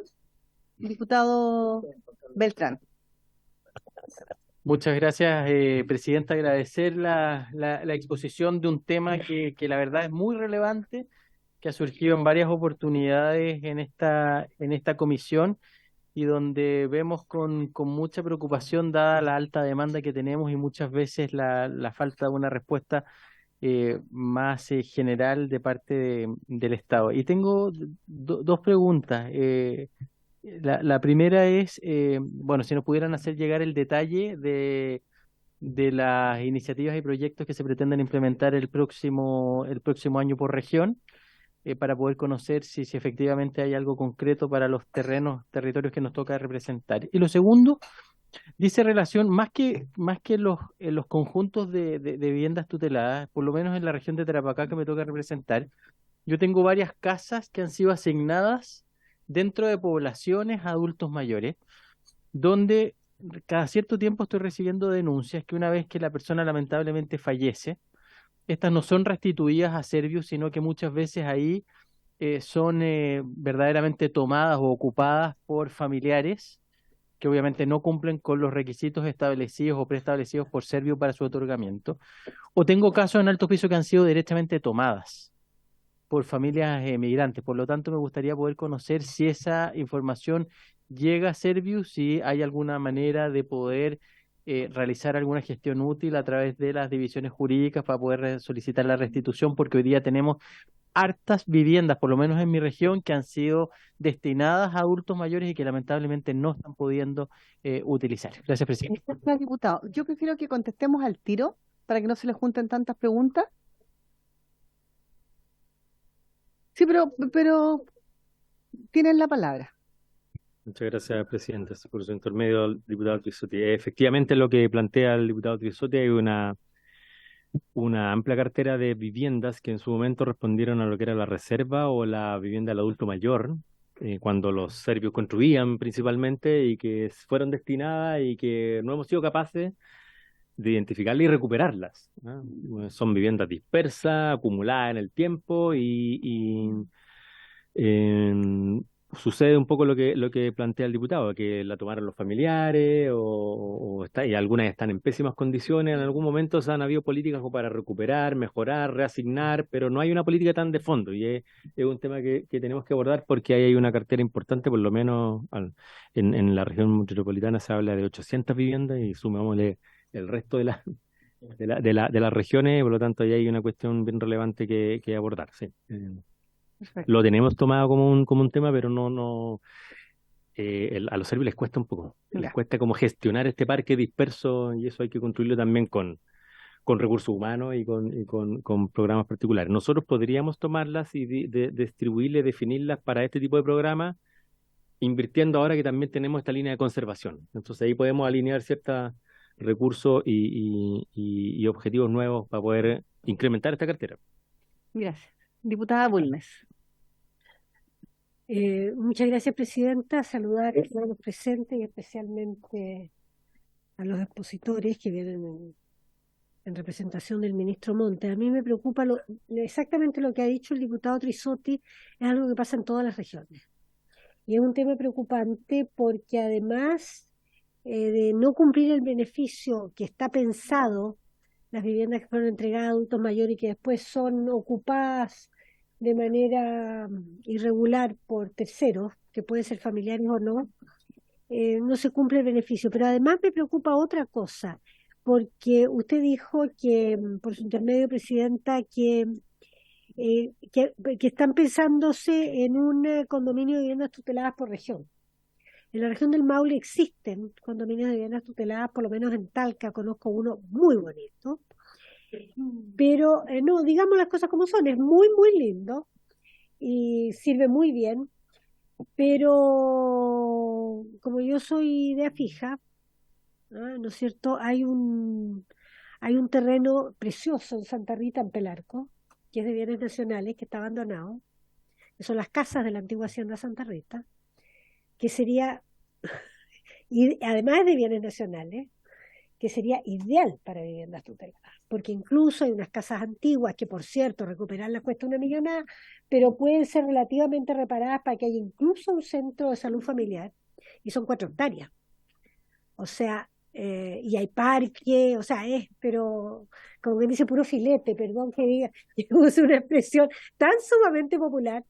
diputado Beltrán. Muchas gracias, Presidenta. Agradecer la exposición de un tema que la verdad es muy relevante, que ha surgido en varias oportunidades en esta comisión y donde vemos con mucha preocupación, dada la alta demanda que tenemos y muchas veces la falta de una respuesta más general de parte del Estado. Y tengo dos preguntas. La primera es, bueno, si nos pudieran hacer llegar el detalle de las iniciativas y proyectos que se pretenden implementar el próximo año por región, para poder conocer si efectivamente hay algo concreto para los territorios que nos toca representar. Y lo segundo, dice relación, más que los conjuntos de viviendas tuteladas, por lo menos en la región de Tarapacá que me toca representar, yo tengo varias casas que han sido asignadas dentro de poblaciones a adultos mayores, donde cada cierto tiempo estoy recibiendo denuncias que una vez que la persona lamentablemente fallece, estas no son restituidas a Servius, sino que muchas veces ahí son verdaderamente tomadas o ocupadas por familiares que obviamente no cumplen con los requisitos establecidos o preestablecidos por Servius para su otorgamiento. O tengo casos en Alto Hospicio que han sido directamente tomadas por familias migrantes. Por lo tanto, me gustaría poder conocer si esa información llega a Servius, si hay alguna manera de poder realizar alguna gestión útil a través de las divisiones jurídicas para poder solicitar la restitución, porque hoy día tenemos hartas viviendas, por lo menos en mi región, que han sido destinadas a adultos mayores y que lamentablemente no están pudiendo utilizar. Gracias, presidente. Gracias, diputado. Yo prefiero que contestemos al tiro para que no se les junten tantas preguntas. Sí, pero tienen la palabra. Muchas gracias, presidente. Por su intermedio, al diputado Trisotti. Efectivamente, lo que plantea el diputado Trisotti, hay una amplia cartera de viviendas que en su momento respondieron a lo que era la reserva o la vivienda del adulto mayor, cuando los serbios construían principalmente y que fueron destinadas y que no hemos sido capaces de identificarlas y recuperarlas, ¿no? Son viviendas dispersas, acumuladas en el tiempo sucede un poco lo que plantea el diputado, que la tomaron los familiares y algunas están en pésimas condiciones. En algún momento han habido políticas como para recuperar, mejorar, reasignar, pero no hay una política tan de fondo y es un tema que tenemos que abordar porque ahí hay una cartera importante, por lo menos en la región metropolitana se habla de 800 viviendas y sumémosle el resto de las regiones, por lo tanto ahí hay una cuestión bien relevante que abordar, sí. Perfecto. Lo tenemos tomado como un tema, pero a los serbios les cuesta un poco. Les Ya. cuesta como gestionar este parque disperso y eso hay que construirlo también con recursos humanos y con programas particulares. Nosotros podríamos tomarlas y distribuirlas, definirlas para este tipo de programas, invirtiendo ahora que también tenemos esta línea de conservación. Entonces ahí podemos alinear ciertos recursos y objetivos nuevos para poder incrementar esta cartera. Gracias. Diputada Bulnes. Muchas gracias, presidenta. Saludar a todos los presentes y especialmente a los expositores que vienen en representación del ministro Montes. A mí me preocupa exactamente lo que ha dicho el diputado Trisotti, es algo que pasa en todas las regiones. Y es un tema preocupante porque además de no cumplir el beneficio que está pensado, las viviendas que fueron entregadas a adultos mayores y que después son ocupadas de manera irregular por terceros, que pueden ser familiares o no, no se cumple el beneficio. Pero además me preocupa otra cosa, porque usted dijo que, por su intermedio, presidenta, que están pensándose en un condominio de viviendas tuteladas por región. En la región del Maule existen condominios de viviendas tuteladas, por lo menos en Talca conozco uno muy bonito, pero no, digamos las cosas como son, es muy, muy lindo y sirve muy bien, pero como yo soy de Afija, ¿no es cierto? Hay un terreno precioso en Santa Rita, en Pelarco, que es de bienes nacionales, que está abandonado, que son las casas de la antigua hacienda Santa Rita, que sería, y además de bienes nacionales, que sería ideal para viviendas tuteladas, porque incluso hay unas casas antiguas que, por cierto, recuperarlas cuesta una millonada, pero pueden ser relativamente reparadas para que haya incluso un centro de salud familiar, y son 4 hectáreas. O sea, y hay parque, o sea, pero como que dice puro filete, perdón que diga, que use una expresión tan sumamente popular,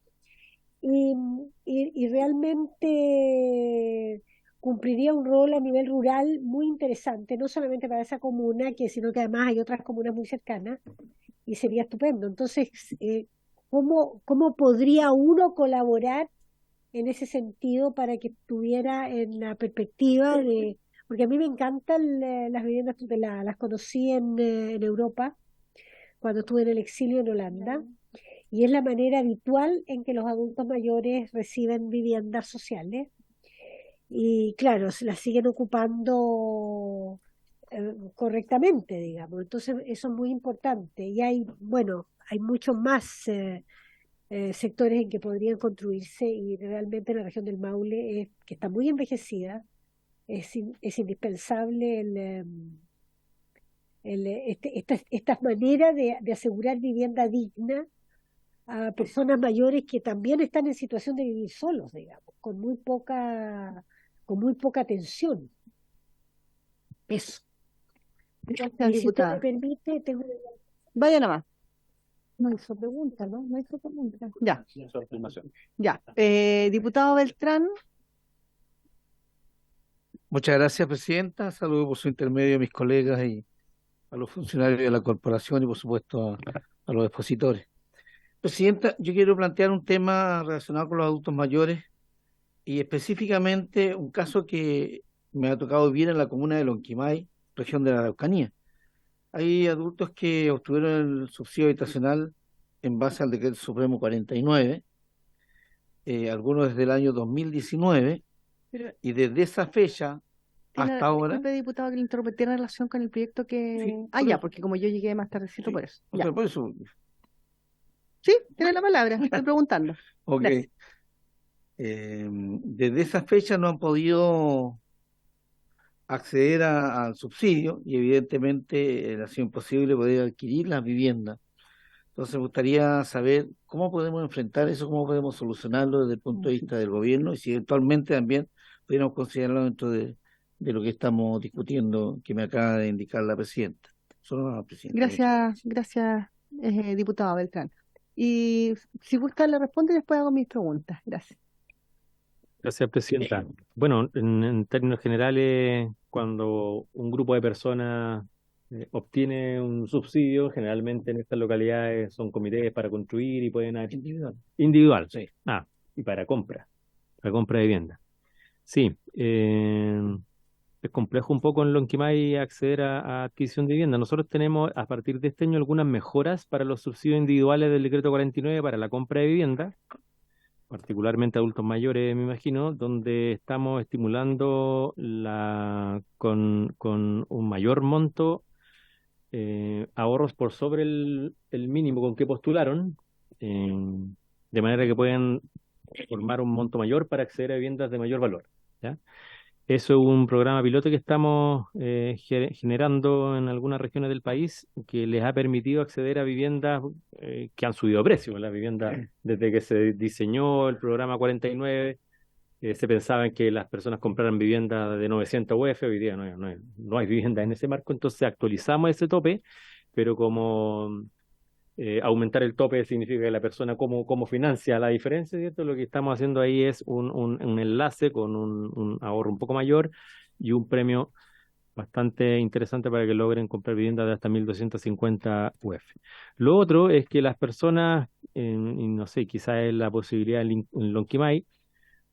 y realmente cumpliría un rol a nivel rural muy interesante, no solamente para esa comuna, sino que además hay otras comunas muy cercanas, y sería estupendo. Entonces, ¿cómo podría uno colaborar en ese sentido para que estuviera en la perspectiva de... Porque a mí me encantan las viviendas tuteladas, las conocí en Europa, cuando estuve en el exilio en Holanda, y es la manera habitual en que los adultos mayores reciben viviendas sociales. Y claro, se las siguen ocupando correctamente, digamos. Entonces, eso es muy importante. Y hay muchos más sectores en que podrían construirse, y realmente la región del Maule, que está muy envejecida, es indispensable esta manera de asegurar vivienda digna a personas mayores que también están en situación de vivir solos, digamos, con muy poca atención. Eso. Gracias, Y si usted me diputada. permite, tengo... Vaya nomás. No hizo pregunta, ¿no? No hizo pregunta. Ya, Su afirmación. ya. Diputado Beltrán. Muchas gracias, Presidenta. Saludo por su intermedio a mis colegas y a los funcionarios de la corporación y, por supuesto, a los expositores. Presidenta, yo quiero plantear un tema relacionado con los adultos mayores y específicamente un caso que me ha tocado vivir en la comuna de Lonquimay, región de la Araucanía. Hay adultos que obtuvieron el subsidio habitacional en base al Decreto Supremo 49, algunos desde el año 2019, Pero y desde esa fecha hasta ahora, disculpe, diputado, que le interrumpí, tiene relación con el proyecto que... sí, Ah, por ya, eso, porque como yo llegué más tardecito, sí, por eso. o Ya. sea, por eso, Sí, tiene la palabra, estoy preguntando. ok. Gracias. Desde esa fecha no han podido acceder al subsidio y evidentemente ha sido imposible poder adquirir las viviendas. Entonces me gustaría saber cómo podemos enfrentar eso, cómo podemos solucionarlo desde el punto de vista del gobierno y si eventualmente también podemos considerarlo dentro de lo que estamos discutiendo, que me acaba de indicar la presidenta. Solo más, presidenta. Muchas Gracias, diputado Beltrán. Y si gusta, le respondo y después hago mis preguntas. Gracias. Gracias, Presidenta. Bueno, en términos generales, cuando un grupo de personas obtiene un subsidio, generalmente en estas localidades son comités para construir y pueden haber Individual. individual. Sí. Y para compra de vivienda. Sí, es complejo un poco en Lonquimay acceder a adquisición de vivienda. Nosotros tenemos a partir de este año algunas mejoras para los subsidios individuales del decreto 49 para la compra de vivienda, particularmente adultos mayores, me imagino, donde estamos estimulando con un mayor monto ahorros por sobre el mínimo con que postularon, de manera que pueden formar un monto mayor para acceder a viviendas de mayor valor, ¿ya? Eso es un programa piloto que estamos generando en algunas regiones del país que les ha permitido acceder a viviendas que han subido de precio. La vivienda, desde que se diseñó el programa 49, se pensaba en que las personas compraran viviendas de 900 UF, hoy día no hay vivienda en ese marco, entonces actualizamos ese tope, pero como aumentar el tope significa que la persona cómo financia la diferencia, ¿cierto? Lo que estamos haciendo ahí es un enlace con un ahorro un poco mayor y un premio bastante interesante para que logren comprar viviendas de hasta 1.250 UF. Lo otro es que las personas, y no sé, quizás es la posibilidad en Lonquimay,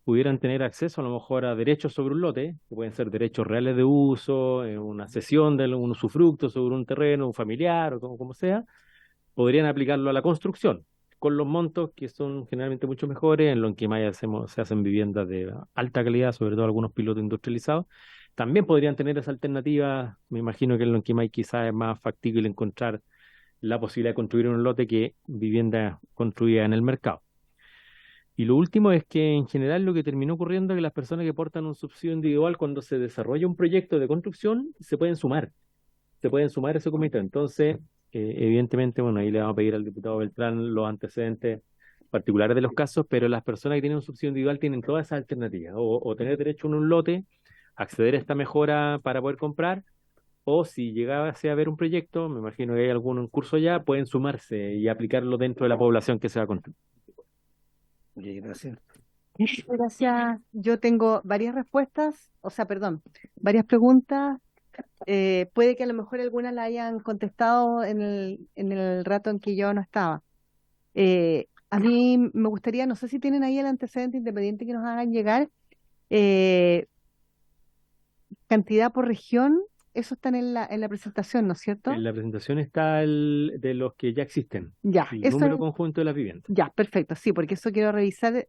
pudieran tener acceso a lo mejor a derechos sobre un lote, que pueden ser derechos reales de uso, una cesión de un usufructo sobre un terreno, un familiar o como sea, podrían aplicarlo a la construcción, con los montos que son generalmente mucho mejores. En Lonquimay se hacen viviendas de alta calidad, sobre todo algunos pilotos industrializados. También podrían tener esa alternativa. Me imagino que en Lonquimay quizás es más factible encontrar la posibilidad de construir un lote que vivienda construida en el mercado. Y lo último es que en general lo que terminó ocurriendo es que las personas que portan un subsidio individual cuando se desarrolla un proyecto de construcción se pueden sumar a ese comité. Entonces, evidentemente, bueno, ahí le vamos a pedir al diputado Beltrán los antecedentes particulares de los casos, pero las personas que tienen un subsidio individual tienen todas esas alternativas, o tener derecho a un lote, acceder a esta mejora para poder comprar, o si llegase a haber un proyecto, me imagino que hay algún curso ya, pueden sumarse y aplicarlo dentro de la población que se va a construir. Gracias. Gracias. Yo tengo varias respuestas, varias preguntas. Puede que a lo mejor algunas la hayan contestado en el rato en que yo no estaba. A mí me gustaría, no sé si tienen ahí el antecedente independiente que nos hagan llegar, cantidad por región, eso está en la presentación, ¿no es cierto? En la presentación está de los que ya existen, Ya, el eso número conjunto de las viviendas. ya, perfecto, sí, porque eso quiero revisar.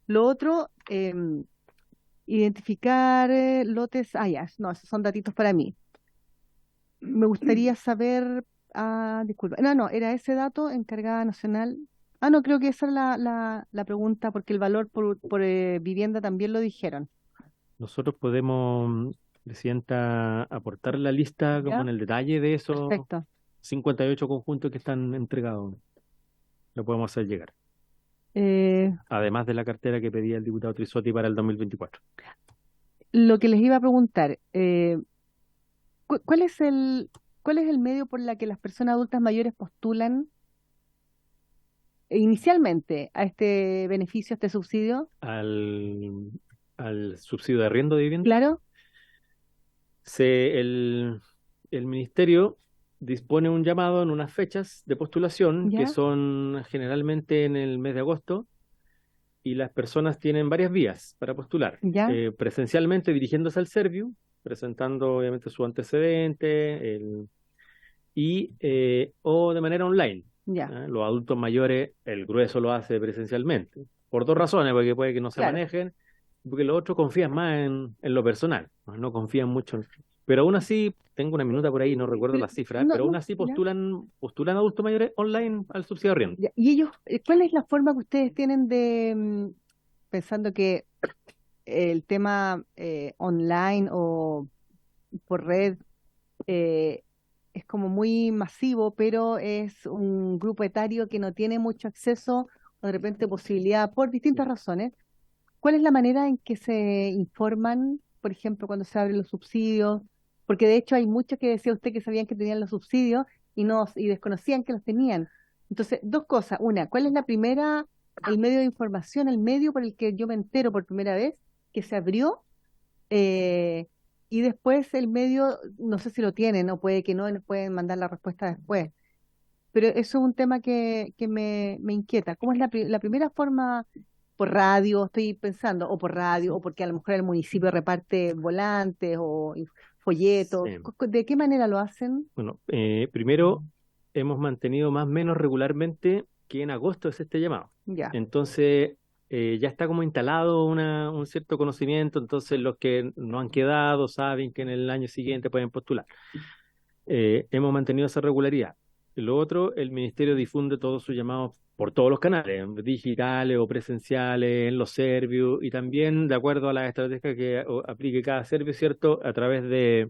Lo otro, identificar lotes, ya, no, esos son datitos para mí. Me gustaría saber, disculpa, no, era ese dato, encargada nacional. No, creo que esa es la pregunta, porque el valor por vivienda también lo dijeron. Nosotros podemos, Presidenta, aportar la lista ¿Ya? con el detalle de esos Perfecto. 58 conjuntos que están entregados. Lo podemos hacer llegar. Además de la cartera que pedía el diputado Trisotti para el 2024. Lo que les iba a preguntar, ¿cuál es el medio por la que las personas adultas mayores postulan inicialmente a este beneficio, a este subsidio? Al al subsidio de arriendo de vivienda, Claro, el ministerio dispone un llamado en unas fechas de postulación que ya, son generalmente en el mes de agosto, y las personas tienen varias vías para postular. ya, Presencialmente dirigiéndose al Serviu, presentando obviamente su antecedente, o de manera online. ya, Los adultos mayores, el grueso lo hace presencialmente, por dos razones: porque puede que no se claro. manejen, porque los otros confían más en lo personal, no confían mucho pero aún así, tengo una minuta por ahí, no recuerdo Pero- las cifras, no, pero aún no, así ya, postulan adultos mayores online al subsidio de arriendo. ya. ¿Y ellos, cuál es la forma que ustedes tienen de, pensando que el tema online o por red eh, es como muy masivo, pero es un grupo etario que no tiene mucho acceso o de repente posibilidad por distintas razones? ¿Cuál es la manera en que se informan, por ejemplo, cuando se abren los subsidios? Porque de hecho hay muchos que decía usted que sabían que tenían los subsidios y desconocían que los tenían. Entonces, dos cosas. Una, ¿cuál es el medio de información, el medio por el que yo me entero por primera vez que se abrió? Eh, y después el medio, no sé si lo tienen o puede que no, y nos pueden mandar la respuesta después. Pero eso es un tema que me inquieta. ¿Cómo es la primera forma? Por radio, estoy pensando, o por radio, o porque a lo mejor el municipio reparte volantes o folletos. Sí. ¿De qué manera lo hacen? Bueno, primero hemos mantenido más o menos regularmente que en agosto es este llamado. Ya, Entonces, ya está como instalado un cierto conocimiento, entonces los que no han quedado saben que en el año siguiente pueden postular. Hemos mantenido esa regularidad. Lo otro, el ministerio difunde todos sus llamados por todos los canales, digitales o presenciales, en los servicios, y también de acuerdo a la estrategia que aplique cada servicio, ¿cierto? A través de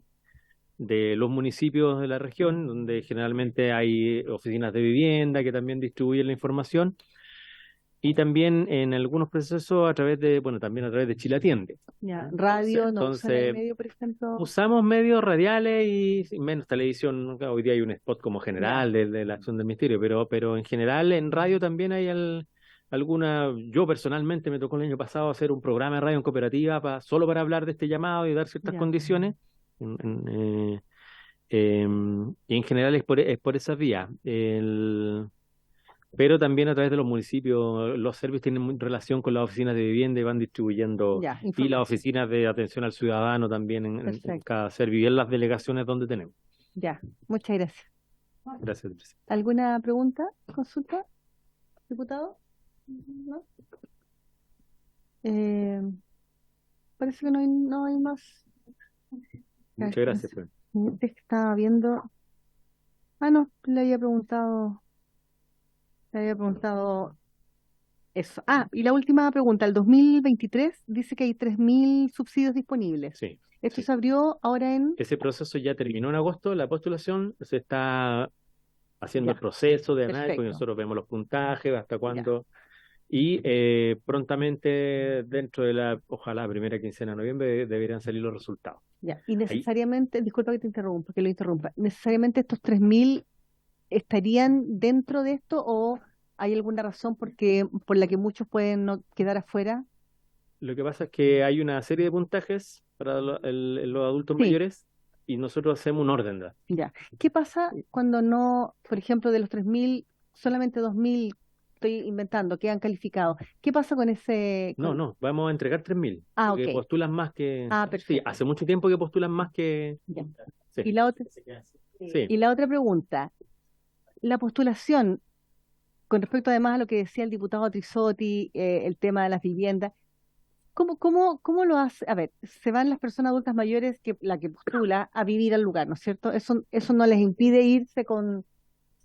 los municipios de la región, donde generalmente hay oficinas de vivienda que también distribuyen la información, y también en algunos procesos también a través de Chile Atiende. ya. Radio, no usan el Entonces, medio, por ejemplo. usamos medios radiales y menos televisión. Hoy día hay un spot como Ya, general de la acción del ministerio, pero en general en radio también hay alguna. Yo personalmente me tocó el año pasado hacer un programa de radio en cooperativa solo para hablar de este llamado y dar ciertas ya, condiciones. Y en general es por esas vías. Pero también a través de los municipios, los servicios tienen relación con las oficinas de vivienda y van distribuyendo, ya, y las información. oficinas de atención al ciudadano también en Perfecto. cada servicio y en las delegaciones donde tenemos. Ya, muchas gracias. Gracias, Patricia. ¿Alguna pregunta, consulta, diputado? ¿No? Eh, Parece que no hay más. Muchas gracias. Fran. Es que estaba viendo. Ah, no, le había preguntado eso. Ah, y la última pregunta. El 2023 dice que hay 3.000 subsidios disponibles. Sí, Esto sí. se abrió ahora en... Ese proceso ya terminó en agosto, la postulación, se está haciendo Ya, el proceso de análisis, porque perfecto. nosotros vemos los puntajes, hasta Ya, cuándo, y prontamente, dentro de ojalá, primera quincena de noviembre, deberían salir los resultados. ya. Y Ahí, necesariamente, disculpa que te interrumpa, que lo interrumpa, ¿necesariamente estos 3.000 estarían dentro de esto o hay alguna razón por la que muchos pueden no quedar afuera? lo que pasa es que hay una serie de puntajes para los adultos Sí, mayores y nosotros hacemos un orden. ya. ¿Qué pasa cuando no, por ejemplo, de los 3.000, solamente 2.000, estoy inventando, quedan calificados? ¿Qué pasa con ese... No, vamos a entregar 3.000, Ah, porque ok. postulan más que... Ah, Sí, perfecto. hace mucho tiempo que postulan más que... Ya. Sí, Y la otra, sí. y la otra pregunta, la postulación, con respecto además a lo que decía el diputado Trisotti, el tema de las viviendas, ¿cómo lo hace? A ver, se van las personas adultas mayores, la que postula, a vivir al lugar, ¿no es cierto? Eso no les impide irse con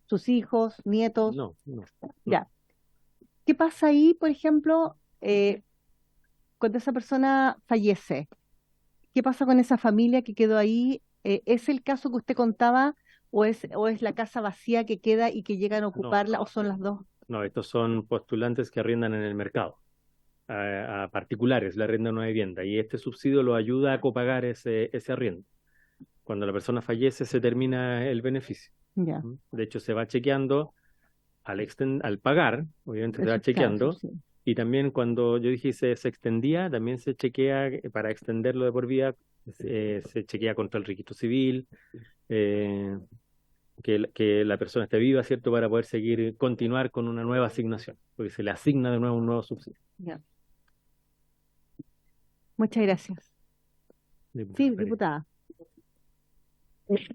sus hijos, nietos. No. Ya. ¿Qué pasa ahí, por ejemplo, cuando esa persona fallece? ¿Qué pasa con esa familia que quedó ahí? ¿Es el caso que usted contaba o es la casa vacía que queda y que llegan a ocuparla o son las dos? No, estos son postulantes que arriendan en el mercado. A particulares le arriendan una vivienda y este subsidio lo ayuda a copagar ese arriendo. Cuando la persona fallece se termina el beneficio. Ya. De hecho, se va chequeando al pagar, obviamente se va Eso, claro, chequeando, sí. Y también cuando yo dije se extendía, también se chequea para extenderlo de por vida, se chequea contra el registro civil, eh, que la persona esté viva, ¿cierto? Para poder continuar con una nueva asignación, porque se le asigna de nuevo un nuevo subsidio. Ya. Muchas gracias. Sí, diputada.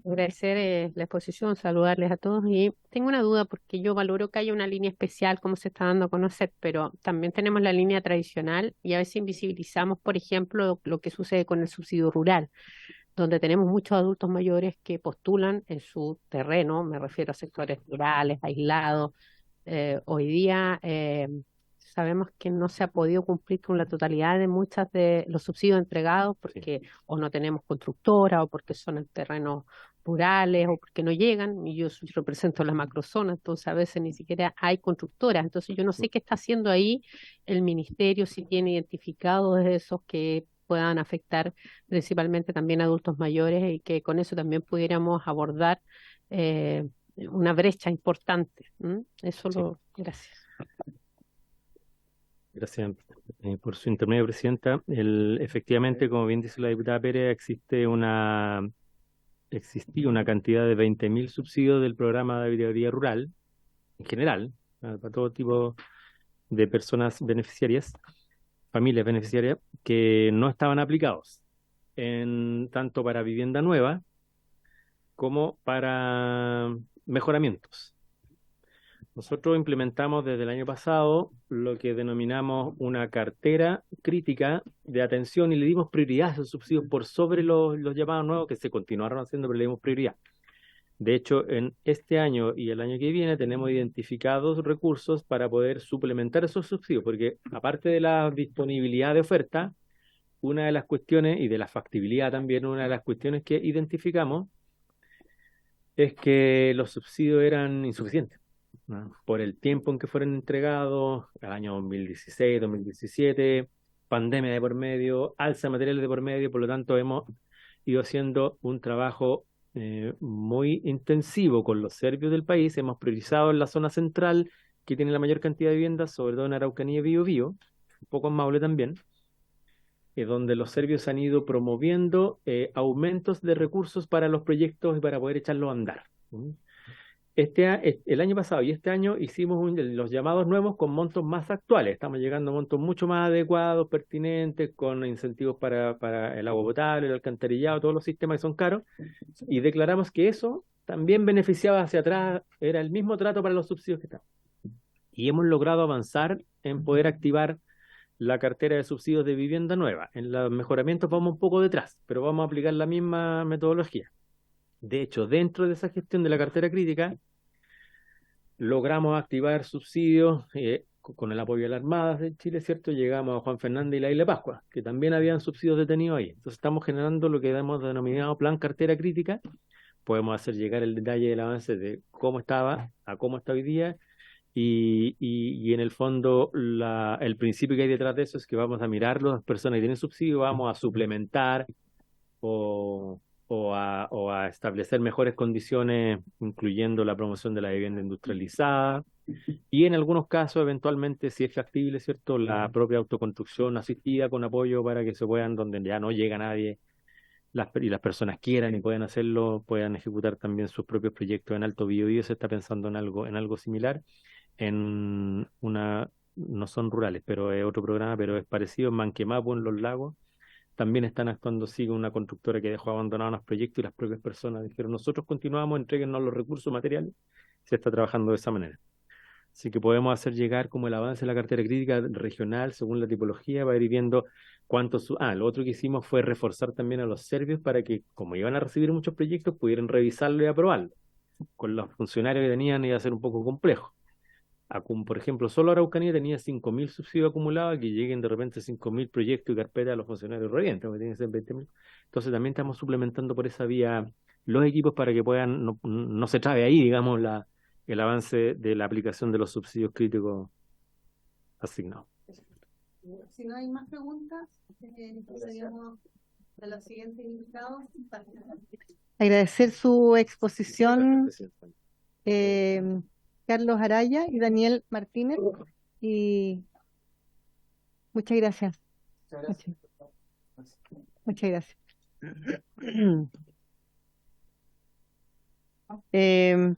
Agradecer la exposición, saludarles a todos y tengo una duda porque yo valoro que haya una línea especial como se está dando a conocer, pero también tenemos la línea tradicional y a veces invisibilizamos, por ejemplo, lo que sucede con el subsidio rural, donde tenemos muchos adultos mayores que postulan en su terreno, me refiero a sectores rurales, aislados. Hoy día sabemos que no se ha podido cumplir con la totalidad de muchos de los subsidios entregados porque o no tenemos constructora o porque son en terrenos rurales o porque no llegan, y yo represento la macrozona, entonces a veces ni siquiera hay constructoras, entonces yo no sé qué está haciendo ahí el ministerio, si tiene identificados esos que puedan afectar principalmente también a adultos mayores y que con eso también pudiéramos abordar una brecha importante. Gracias. Gracias por su intermedio, Presidenta. Efectivamente, como bien dice la diputada Pérez, existía una cantidad de 20.000 subsidios del programa de habitabilidad rural, en general, para todo tipo de personas beneficiarias, familias beneficiarias, que no estaban aplicados, tanto para vivienda nueva como para mejoramientos. Nosotros implementamos desde el año pasado lo que denominamos una cartera crítica de atención y le dimos prioridad a esos subsidios por sobre los llamados nuevos que se continuaron haciendo, pero le dimos prioridad. De hecho, en este año y el año que viene tenemos identificados recursos para poder suplementar esos subsidios, porque aparte de la disponibilidad de oferta, una de las cuestiones, y de la factibilidad también, una de las cuestiones que identificamos es que los subsidios eran insuficientes, ¿no? Por el tiempo en que fueron entregados, el año 2016, 2017, pandemia de por medio, alza de materiales de por medio, por lo tanto hemos ido haciendo un trabajo muy intensivo con los servicios del país. Hemos priorizado en la zona central, que tiene la mayor cantidad de viviendas, sobre todo en Araucanía y Biobío, un poco en Maule también, donde los servicios han ido promoviendo aumentos de recursos para los proyectos y para poder echarlos a andar. El año pasado y este año hicimos los llamados nuevos con montos más actuales. Estamos llegando a montos mucho más adecuados, pertinentes, con incentivos para el agua potable, el alcantarillado, todos los sistemas que son caros, y declaramos que eso también beneficiaba hacia atrás, era el mismo trato para los subsidios que estaban. Y hemos logrado avanzar en poder activar la cartera de subsidios de vivienda nueva. En los mejoramientos vamos un poco detrás, pero vamos a aplicar la misma metodología. De hecho, dentro de esa gestión de la cartera crítica, logramos activar subsidios con el apoyo de las Armadas de Chile, ¿cierto? Llegamos a Juan Fernández y la Isla Pascua, que también habían subsidios detenidos ahí. Entonces estamos generando lo que hemos denominado plan cartera crítica. Podemos hacer llegar el detalle del avance de cómo estaba a cómo está hoy día. Y en el fondo el principio que hay detrás de eso es que vamos a mirar las personas que tienen subsidio, vamos a suplementar o a establecer mejores condiciones, incluyendo la promoción de la vivienda industrializada y en algunos casos, eventualmente, si es factible, ¿cierto?, la propia autoconstrucción asistida con apoyo para que se puedan, donde ya no llega nadie, y las personas quieran y puedan hacerlo, puedan ejecutar también sus propios proyectos en Alto Biobío. Se está pensando en algo similar, no son rurales, pero es otro programa, pero es parecido, en Manquemapu, en Los Lagos. También están actuando así con una constructora que dejó abandonados los proyectos y las propias personas dijeron, nosotros continuamos, entréguennos los recursos materiales. Se está trabajando de esa manera. Así que podemos hacer llegar como el avance de la cartera crítica regional según la tipología, va a ir viendo cuántos... lo otro que hicimos fue reforzar también a los servicios para que, como iban a recibir muchos proyectos, pudieran revisarlo y aprobarlo. Con los funcionarios que tenían iba a ser un poco complejo. Por ejemplo, solo Araucanía tenía 5.000 subsidios acumulados, que lleguen de repente 5.000 proyectos y carpetas a los funcionarios revientes, que tienen que ser 20.000. Entonces también estamos suplementando por esa vía los equipos para que puedan, no se trabe ahí, digamos, el avance de la aplicación de los subsidios críticos asignados. Si no hay más preguntas, procedemos a los siguientes invitados. Agradecer su exposición, Carlos Araya y Daniel Martínez, y Muchas gracias. Muchas, muchas gracias.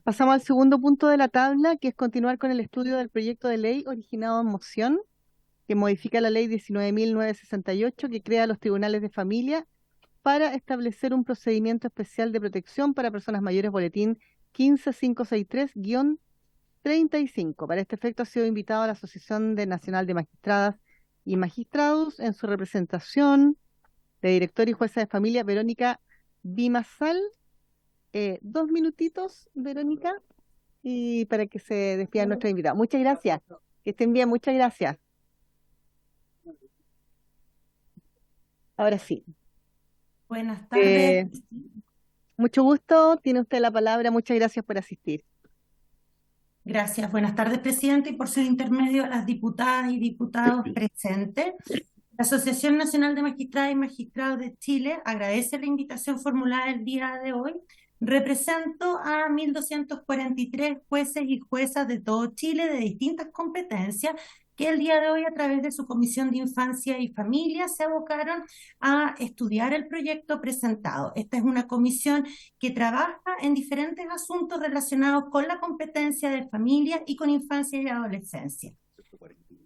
Pasamos al segundo punto de la tabla, que es continuar con el estudio del proyecto de ley originado en moción, que modifica la ley 19.968, que crea los tribunales de familia para establecer un procedimiento especial de protección para personas mayores, boletín 15563-35. Para este efecto ha sido invitado a la Asociación Nacional de Magistradas y Magistrados en su representación de directora y jueza de familia, Verónica Bimasal. 2 minutitos, Verónica, y para que se despida nuestra invitada. Muchas gracias. Que estén bien, muchas gracias. Ahora sí. Buenas tardes. Mucho gusto, tiene usted la palabra. Muchas gracias por asistir. Gracias. Buenas tardes, presidente, y por su intermedio a las diputadas y diputados presentes. La Asociación Nacional de Magistradas y Magistrados de Chile agradece la invitación formulada el día de hoy. Represento a 1.243 jueces y juezas de todo Chile de distintas competencias que el día de hoy, a través de su Comisión de Infancia y Familia, se abocaron a estudiar el proyecto presentado. Esta es una comisión que trabaja en diferentes asuntos relacionados con la competencia de familia y con infancia y adolescencia.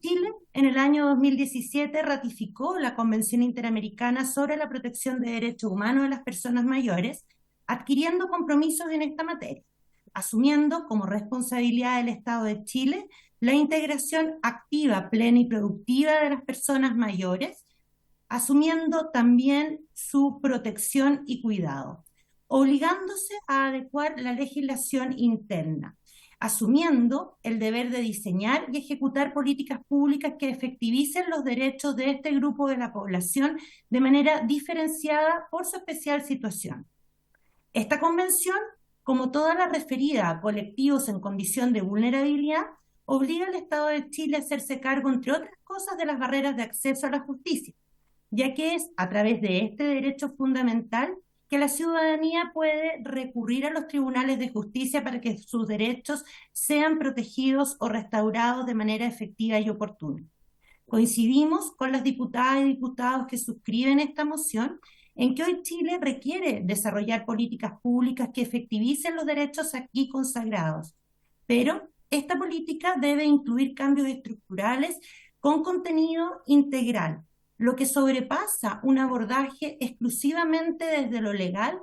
Chile, en el año 2017, ratificó la Convención Interamericana sobre la Protección de Derechos Humanos de las Personas Mayores, adquiriendo compromisos en esta materia, asumiendo como responsabilidad del Estado de Chile la integración activa, plena y productiva de las personas mayores, asumiendo también su protección y cuidado, obligándose a adecuar la legislación interna, asumiendo el deber de diseñar y ejecutar políticas públicas que efectivicen los derechos de este grupo de la población de manera diferenciada por su especial situación. Esta convención, como toda la referida a colectivos en condición de vulnerabilidad, obliga al Estado de Chile a hacerse cargo, entre otras cosas, de las barreras de acceso a la justicia, ya que es a través de este derecho fundamental que la ciudadanía puede recurrir a los tribunales de justicia para que sus derechos sean protegidos o restaurados de manera efectiva y oportuna. Coincidimos con las diputadas y diputados que suscriben esta moción en que hoy Chile requiere desarrollar políticas públicas que efectivicen los derechos aquí consagrados, pero esta política debe incluir cambios estructurales con contenido integral, lo que sobrepasa un abordaje exclusivamente desde lo legal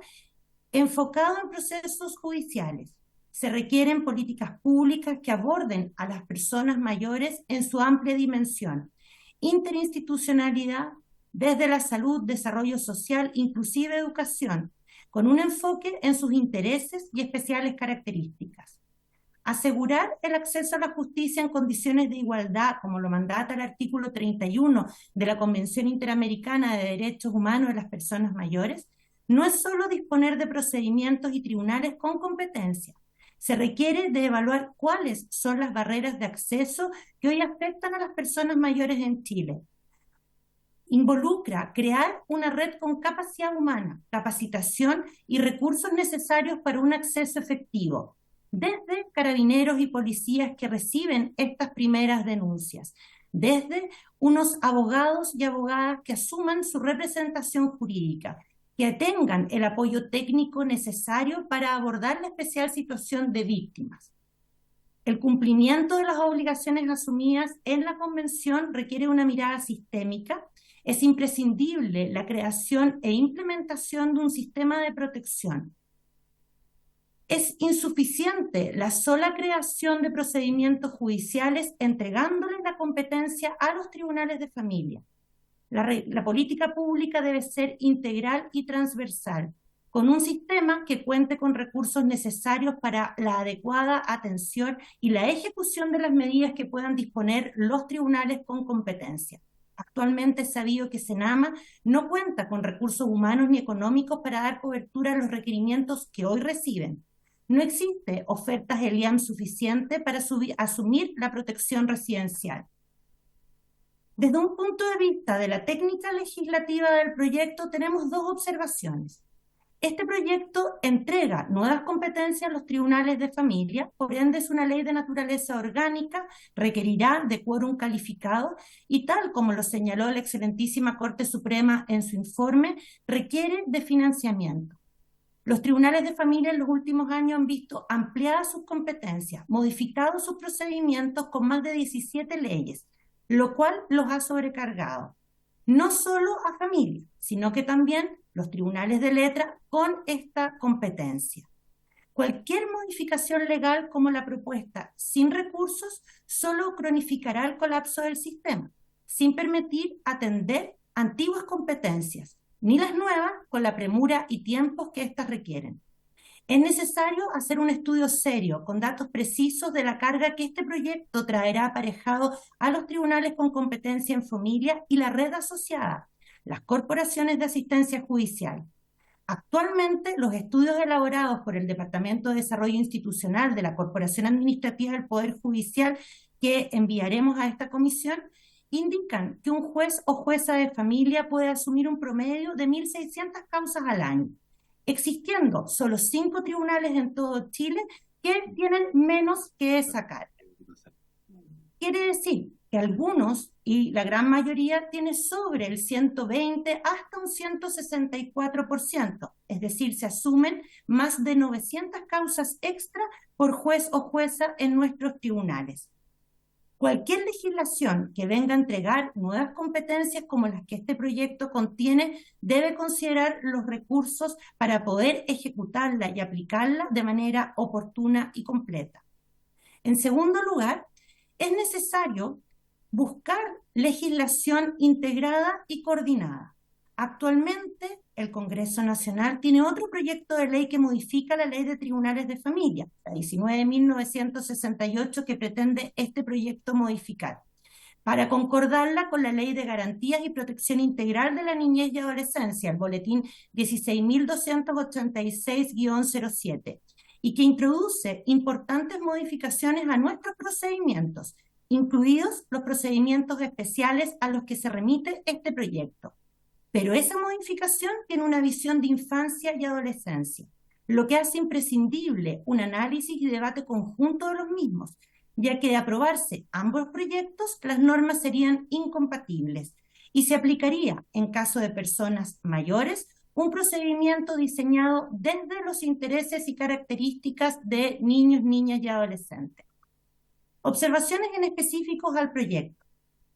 enfocado en procesos judiciales. Se requieren políticas públicas que aborden a las personas mayores en su amplia dimensión, interinstitucionalidad, desde la salud, desarrollo social, inclusive educación, con un enfoque en sus intereses y especiales características. Asegurar el acceso a la justicia en condiciones de igualdad, como lo mandata el artículo 31 de la Convención Interamericana de Derechos Humanos de las Personas Mayores, no es solo disponer de procedimientos y tribunales con competencia. Se requiere de evaluar cuáles son las barreras de acceso que hoy afectan a las personas mayores en Chile. Involucra crear una red con capacidad humana, capacitación y recursos necesarios para un acceso efectivo, desde carabineros y policías que reciben estas primeras denuncias, desde unos abogados y abogadas que asuman su representación jurídica, que tengan el apoyo técnico necesario para abordar la especial situación de víctimas. El cumplimiento de las obligaciones asumidas en la Convención requiere una mirada sistémica. Es imprescindible la creación e implementación de un sistema de protección. Es insuficiente la sola creación de procedimientos judiciales entregándole la competencia a los tribunales de familia. La política pública debe ser integral y transversal, con un sistema que cuente con recursos necesarios para la adecuada atención y la ejecución de las medidas que puedan disponer los tribunales con competencia. Actualmente es sabido que SENAMA no cuenta con recursos humanos ni económicos para dar cobertura a los requerimientos que hoy reciben. No existe ofertas ELIAM suficiente para asumir la protección residencial. Desde un punto de vista de la técnica legislativa del proyecto, tenemos dos observaciones. Este proyecto entrega nuevas competencias a los tribunales de familia, por ende es una ley de naturaleza orgánica, requerirá de quórum calificado y tal como lo señaló la excelentísima Corte Suprema en su informe, requiere de financiamiento. Los tribunales de familia en los últimos años han visto ampliadas sus competencias, modificados sus procedimientos con más de 17 leyes, lo cual los ha sobrecargado. No solo a familia, sino que también los tribunales de letra con esta competencia. Cualquier modificación legal como la propuesta sin recursos solo cronificará el colapso del sistema, sin permitir atender antiguas competencias, ni las nuevas con la premura y tiempos que éstas requieren. Es necesario hacer un estudio serio, con datos precisos de la carga que este proyecto traerá aparejado a los tribunales con competencia en familia y la red asociada, las corporaciones de asistencia judicial. Actualmente, los estudios elaborados por el Departamento de Desarrollo Institucional de la Corporación Administrativa del Poder Judicial, que enviaremos a esta comisión, indican que un juez o jueza de familia puede asumir un promedio de 1.600 causas al año, existiendo solo 5 tribunales en todo Chile que tienen menos que esa carga. Quiere decir que algunos, y la gran mayoría, tiene sobre el 120 hasta un 164%, es decir, se asumen más de 900 causas extra por juez o jueza en nuestros tribunales. Cualquier legislación que venga a entregar nuevas competencias como las que este proyecto contiene debe considerar los recursos para poder ejecutarla y aplicarla de manera oportuna y completa. En segundo lugar, es necesario buscar legislación integrada y coordinada. Actualmente, el Congreso Nacional tiene otro proyecto de ley que modifica la Ley de Tribunales de Familia, la 19.968, que pretende este proyecto modificar, para concordarla con la Ley de Garantías y Protección Integral de la Niñez y Adolescencia, el Boletín 16.286-07, y que introduce importantes modificaciones a nuestros procedimientos, incluidos los procedimientos especiales a los que se remite este proyecto. Pero esa modificación tiene una visión de infancia y adolescencia, lo que hace imprescindible un análisis y debate conjunto de los mismos, ya que de aprobarse ambos proyectos, las normas serían incompatibles y se aplicaría, en caso de personas mayores, un procedimiento diseñado desde los intereses y características de niños, niñas y adolescentes. Observaciones en específicos al proyecto.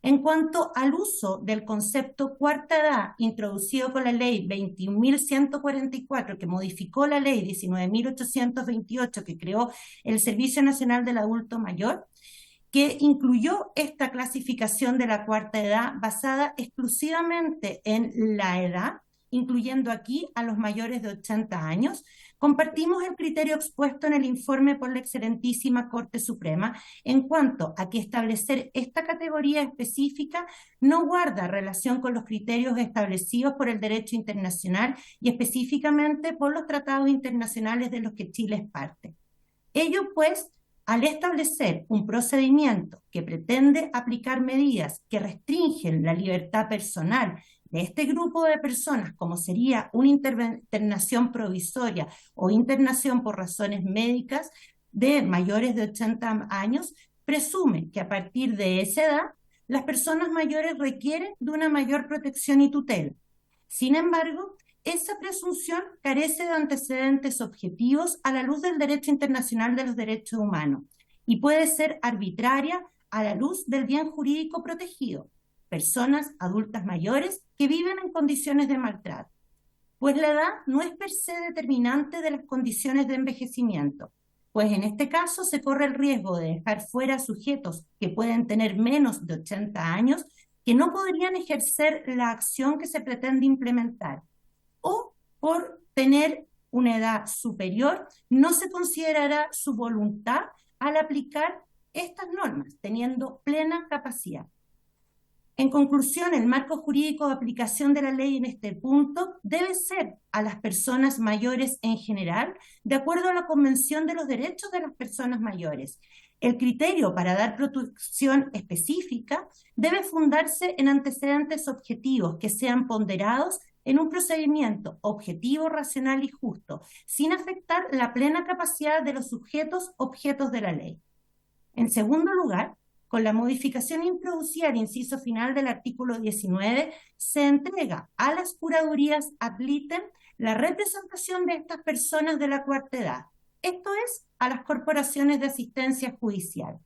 En cuanto al uso del concepto cuarta edad introducido con la ley 21.144, que modificó la ley 19.828, que creó el Servicio Nacional del Adulto Mayor, que incluyó esta clasificación de la cuarta edad basada exclusivamente en la edad, incluyendo aquí a los mayores de 80 años, compartimos el criterio expuesto en el informe por la excelentísima Corte Suprema en cuanto a que establecer esta categoría específica no guarda relación con los criterios establecidos por el derecho internacional y específicamente por los tratados internacionales de los que Chile es parte. Ello, pues, al establecer un procedimiento que pretende aplicar medidas que restringen la libertad personal de este grupo de personas, como sería una internación provisoria o internación por razones médicas de mayores de 80 años, presume que a partir de esa edad las personas mayores requieren de una mayor protección y tutela. Sin embargo, esa presunción carece de antecedentes objetivos a la luz del derecho internacional de los derechos humanos y puede ser arbitraria a la luz del bien jurídico protegido, personas adultas mayores que viven en condiciones de maltrato, pues la edad no es per se determinante de las condiciones de envejecimiento, pues en este caso se corre el riesgo de dejar fuera sujetos que pueden tener menos de 80 años que no podrían ejercer la acción que se pretende implementar, o por tener una edad superior no se considerará su voluntad al aplicar estas normas, teniendo plena capacidad. En conclusión, el marco jurídico de aplicación de la ley en este punto debe ser a las personas mayores en general, de acuerdo a la Convención de los Derechos de las Personas Mayores. El criterio para dar protección específica debe fundarse en antecedentes objetivos que sean ponderados en un procedimiento objetivo, racional y justo, sin afectar la plena capacidad de los sujetos objetos de la ley. En segundo lugar, con la modificación introducida al inciso final del artículo 19, se entrega a las curadurías ad litem la representación de estas personas de la cuarta edad, esto es, a las corporaciones de asistencia judicial.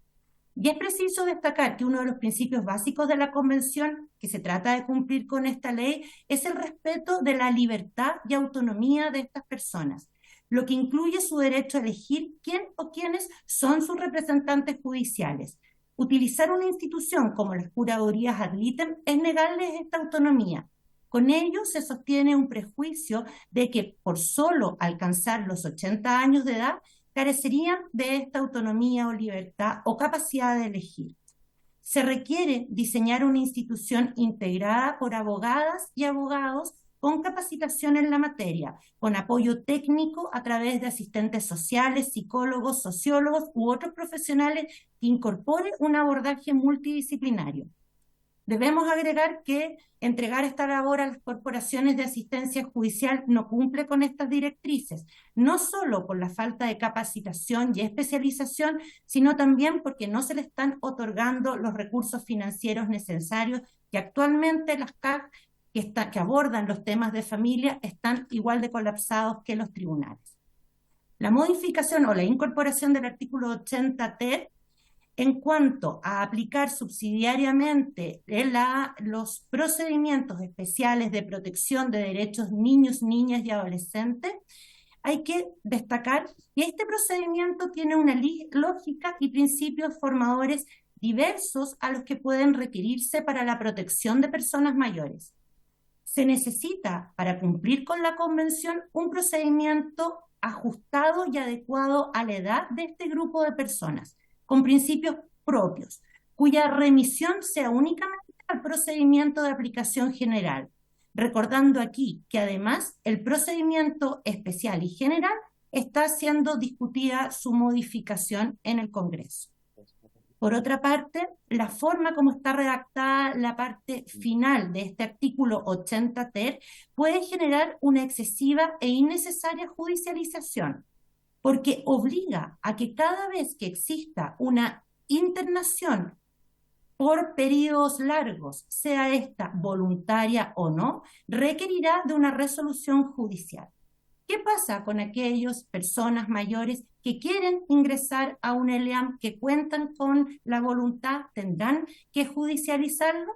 Y es preciso destacar que uno de los principios básicos de la Convención, que se trata de cumplir con esta ley, es el respeto de la libertad y autonomía de estas personas, lo que incluye su derecho a elegir quién o quiénes son sus representantes judiciales. Utilizar una institución como las curadurías ad litem es negarles esta autonomía. Con ello se sostiene un prejuicio de que por solo alcanzar los 80 años de edad carecerían de esta autonomía o libertad o capacidad de elegir. Se requiere diseñar una institución integrada por abogadas y abogados con capacitación en la materia, con apoyo técnico a través de asistentes sociales, psicólogos, sociólogos u otros profesionales que incorporen un abordaje multidisciplinario. Debemos agregar que entregar esta labor a las corporaciones de asistencia judicial no cumple con estas directrices, no solo por la falta de capacitación y especialización, sino también porque no se le están otorgando los recursos financieros necesarios que actualmente las CAC que abordan los temas de familia están igual de colapsados que los tribunales. La modificación o la incorporación del artículo 80 en cuanto a aplicar subsidiariamente los procedimientos especiales de protección de derechos niños, niñas y adolescentes, hay que destacar que este procedimiento tiene una lógica y principios formadores diversos a los que pueden requerirse para la protección de personas mayores. Se necesita, para cumplir con la Convención, un procedimiento ajustado y adecuado a la edad de este grupo de personas, con principios propios, cuya remisión sea únicamente al procedimiento de aplicación general, recordando aquí que además el procedimiento especial y general está siendo discutida su modificación en el Congreso. Por otra parte, la forma como está redactada la parte final de este artículo 80 ter puede generar una excesiva e innecesaria judicialización, porque obliga a que cada vez que exista una internación por periodos largos, sea esta voluntaria o no, requerirá de una resolución judicial. ¿Qué pasa con aquellas personas mayores que quieren ingresar a un ELEAM, que cuentan con la voluntad? ¿Tendrán que judicializarlo?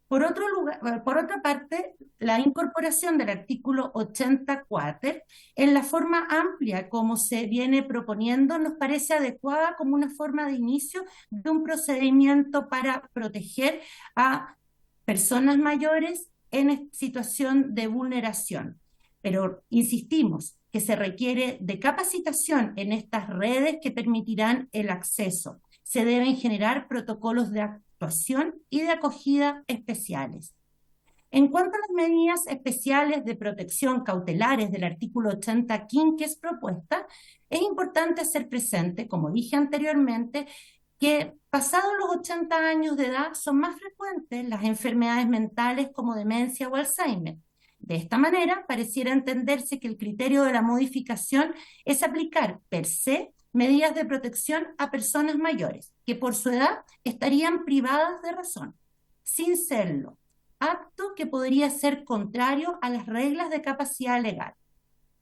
Por otra parte, la incorporación del artículo 84 en la forma amplia como se viene proponiendo nos parece adecuada como una forma de inicio de un procedimiento para proteger a personas mayores en situación de vulneración. Pero insistimos que se requiere de capacitación en estas redes que permitirán el acceso. Se deben generar protocolos de actuación y de acogida especiales. En cuanto a las medidas especiales de protección cautelares del artículo 80 quin que es propuesta, es importante hacer presente, como dije anteriormente, que pasados los 80 años de edad son más frecuentes las enfermedades mentales como demencia o Alzheimer. De esta manera, pareciera entenderse que el criterio de la modificación es aplicar per se medidas de protección a personas mayores, que por su edad estarían privadas de razón, sin serlo, acto que podría ser contrario a las reglas de capacidad legal.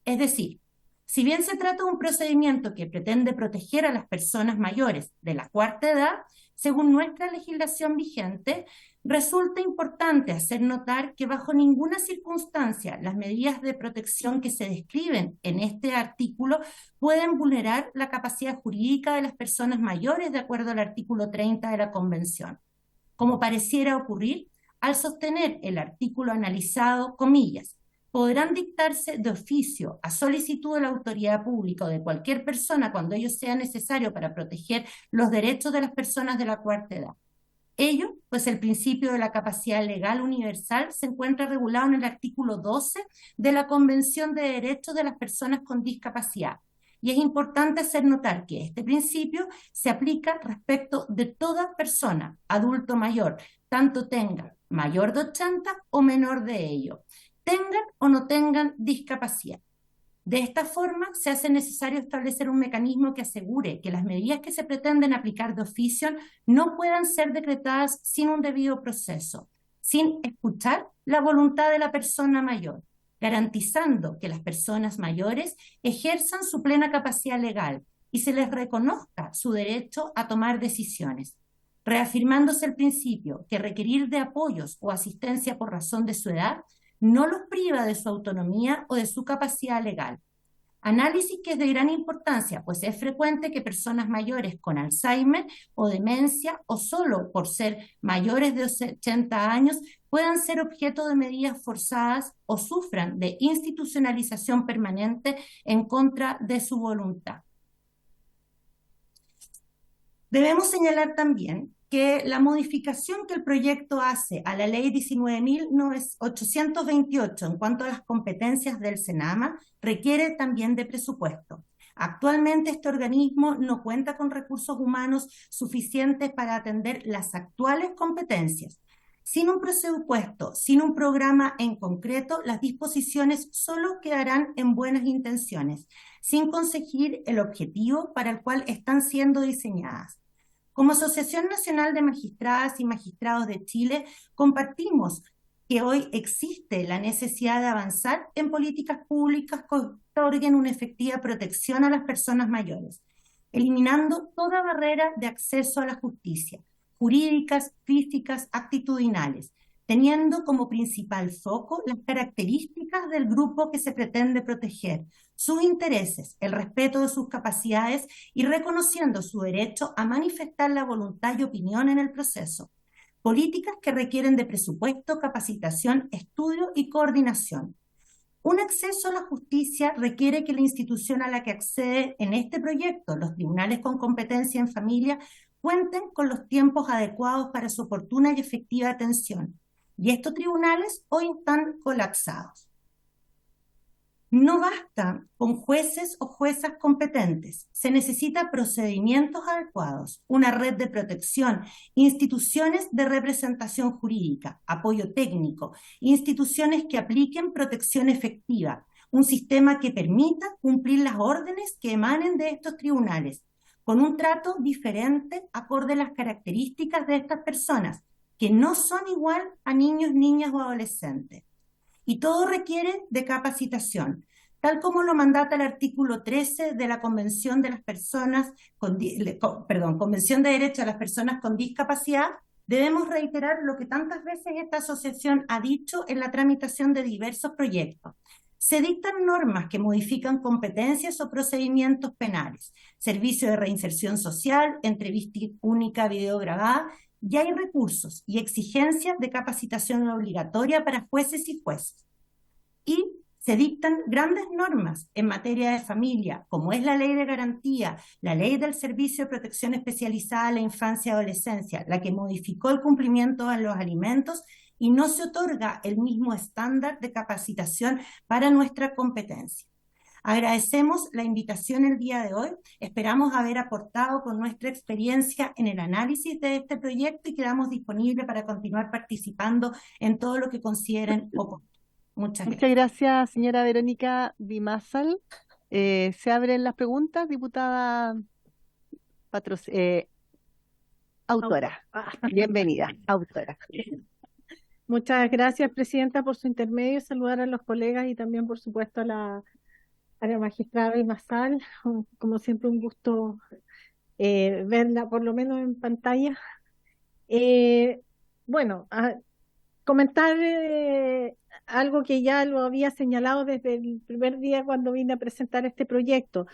Es decir, si bien se trata de un procedimiento que pretende proteger a las personas mayores de la cuarta edad, según nuestra legislación vigente, resulta importante hacer notar que bajo ninguna circunstancia las medidas de protección que se describen en este artículo pueden vulnerar la capacidad jurídica de las personas mayores de acuerdo al artículo 30 de la Convención, como pareciera ocurrir al sostener el artículo analizado, comillas, podrán dictarse de oficio a solicitud de la autoridad pública o de cualquier persona cuando ello sea necesario para proteger los derechos de las personas de la cuarta edad. Ello, pues el principio de la capacidad legal universal se encuentra regulado en el artículo 12 de la Convención de Derechos de las Personas con Discapacidad. Y es importante hacer notar que este principio se aplica respecto de toda persona, adulto mayor, tanto tenga mayor de 80 o menor de ello, tengan o no tengan discapacidad. De esta forma, se hace necesario establecer un mecanismo que asegure que las medidas que se pretenden aplicar de oficio no puedan ser decretadas sin un debido proceso, sin escuchar la voluntad de la persona mayor, garantizando que las personas mayores ejerzan su plena capacidad legal y se les reconozca su derecho a tomar decisiones, reafirmándose el principio que requerir de apoyos o asistencia por razón de su edad no los priva de su autonomía o de su capacidad legal. Análisis que es de gran importancia, pues es frecuente que personas mayores con Alzheimer o demencia, o solo por ser mayores de 80 años, puedan ser objeto de medidas forzadas o sufran de institucionalización permanente en contra de su voluntad. Debemos señalar también que la modificación que el proyecto hace a la ley 19.828 en cuanto a las competencias del SENAMA requiere también de presupuesto. Actualmente este organismo no cuenta con recursos humanos suficientes para atender las actuales competencias. Sin un presupuesto, sin un programa en concreto, las disposiciones solo quedarán en buenas intenciones, sin conseguir el objetivo para el cual están siendo diseñadas. Como Asociación Nacional de Magistradas y Magistrados de Chile, compartimos que hoy existe la necesidad de avanzar en políticas públicas que otorguen una efectiva protección a las personas mayores, eliminando toda barrera de acceso a la justicia, jurídicas, físicas, actitudinales, teniendo como principal foco las características del grupo que se pretende proteger, sus intereses, el respeto de sus capacidades y reconociendo su derecho a manifestar la voluntad y opinión en el proceso. Políticas que requieren de presupuesto, capacitación, estudio y coordinación. Un acceso a la justicia requiere que la institución a la que accede en este proyecto, los tribunales con competencia en familia, cuenten con los tiempos adecuados para su oportuna y efectiva atención. Y estos tribunales hoy están colapsados. No basta con jueces o juezas competentes, se necesita procedimientos adecuados, una red de protección, instituciones de representación jurídica, apoyo técnico, instituciones que apliquen protección efectiva, un sistema que permita cumplir las órdenes que emanen de estos tribunales, con un trato diferente acorde a las características de estas personas, que no son igual a niños, niñas o adolescentes. Y todo requiere de capacitación, tal como lo mandata el artículo 13 de la Convención de las Personas Convención de Derechos de las Personas con Discapacidad. Debemos reiterar lo que tantas veces esta asociación ha dicho en la tramitación de diversos proyectos. Se dictan normas que modifican competencias o procedimientos penales, servicio de reinserción social, entrevista única videograbada, y hay recursos y exigencias de capacitación obligatoria para jueces y jueces. Y se dictan grandes normas en materia de familia, como es la ley de garantía, la ley del servicio de protección especializada a la infancia y adolescencia, la que modificó el cumplimiento de los alimentos y no se otorga el mismo estándar de capacitación para nuestra competencia. Agradecemos la invitación el día de hoy, esperamos haber aportado con nuestra experiencia en el análisis de este proyecto y quedamos disponibles para continuar participando en todo lo que consideren oportuno. Muchas gracias, señora Verónica Dimazal. Se abren las preguntas, diputada autora. Bienvenida, autora. Muchas gracias, presidenta, por su intermedio. Saludar a los colegas y también, por supuesto, a la magistrada Dimazal. Como siempre, un gusto verla, por lo menos en pantalla. Comentar algo que ya lo había señalado desde el primer día cuando vine a presentar este proyecto.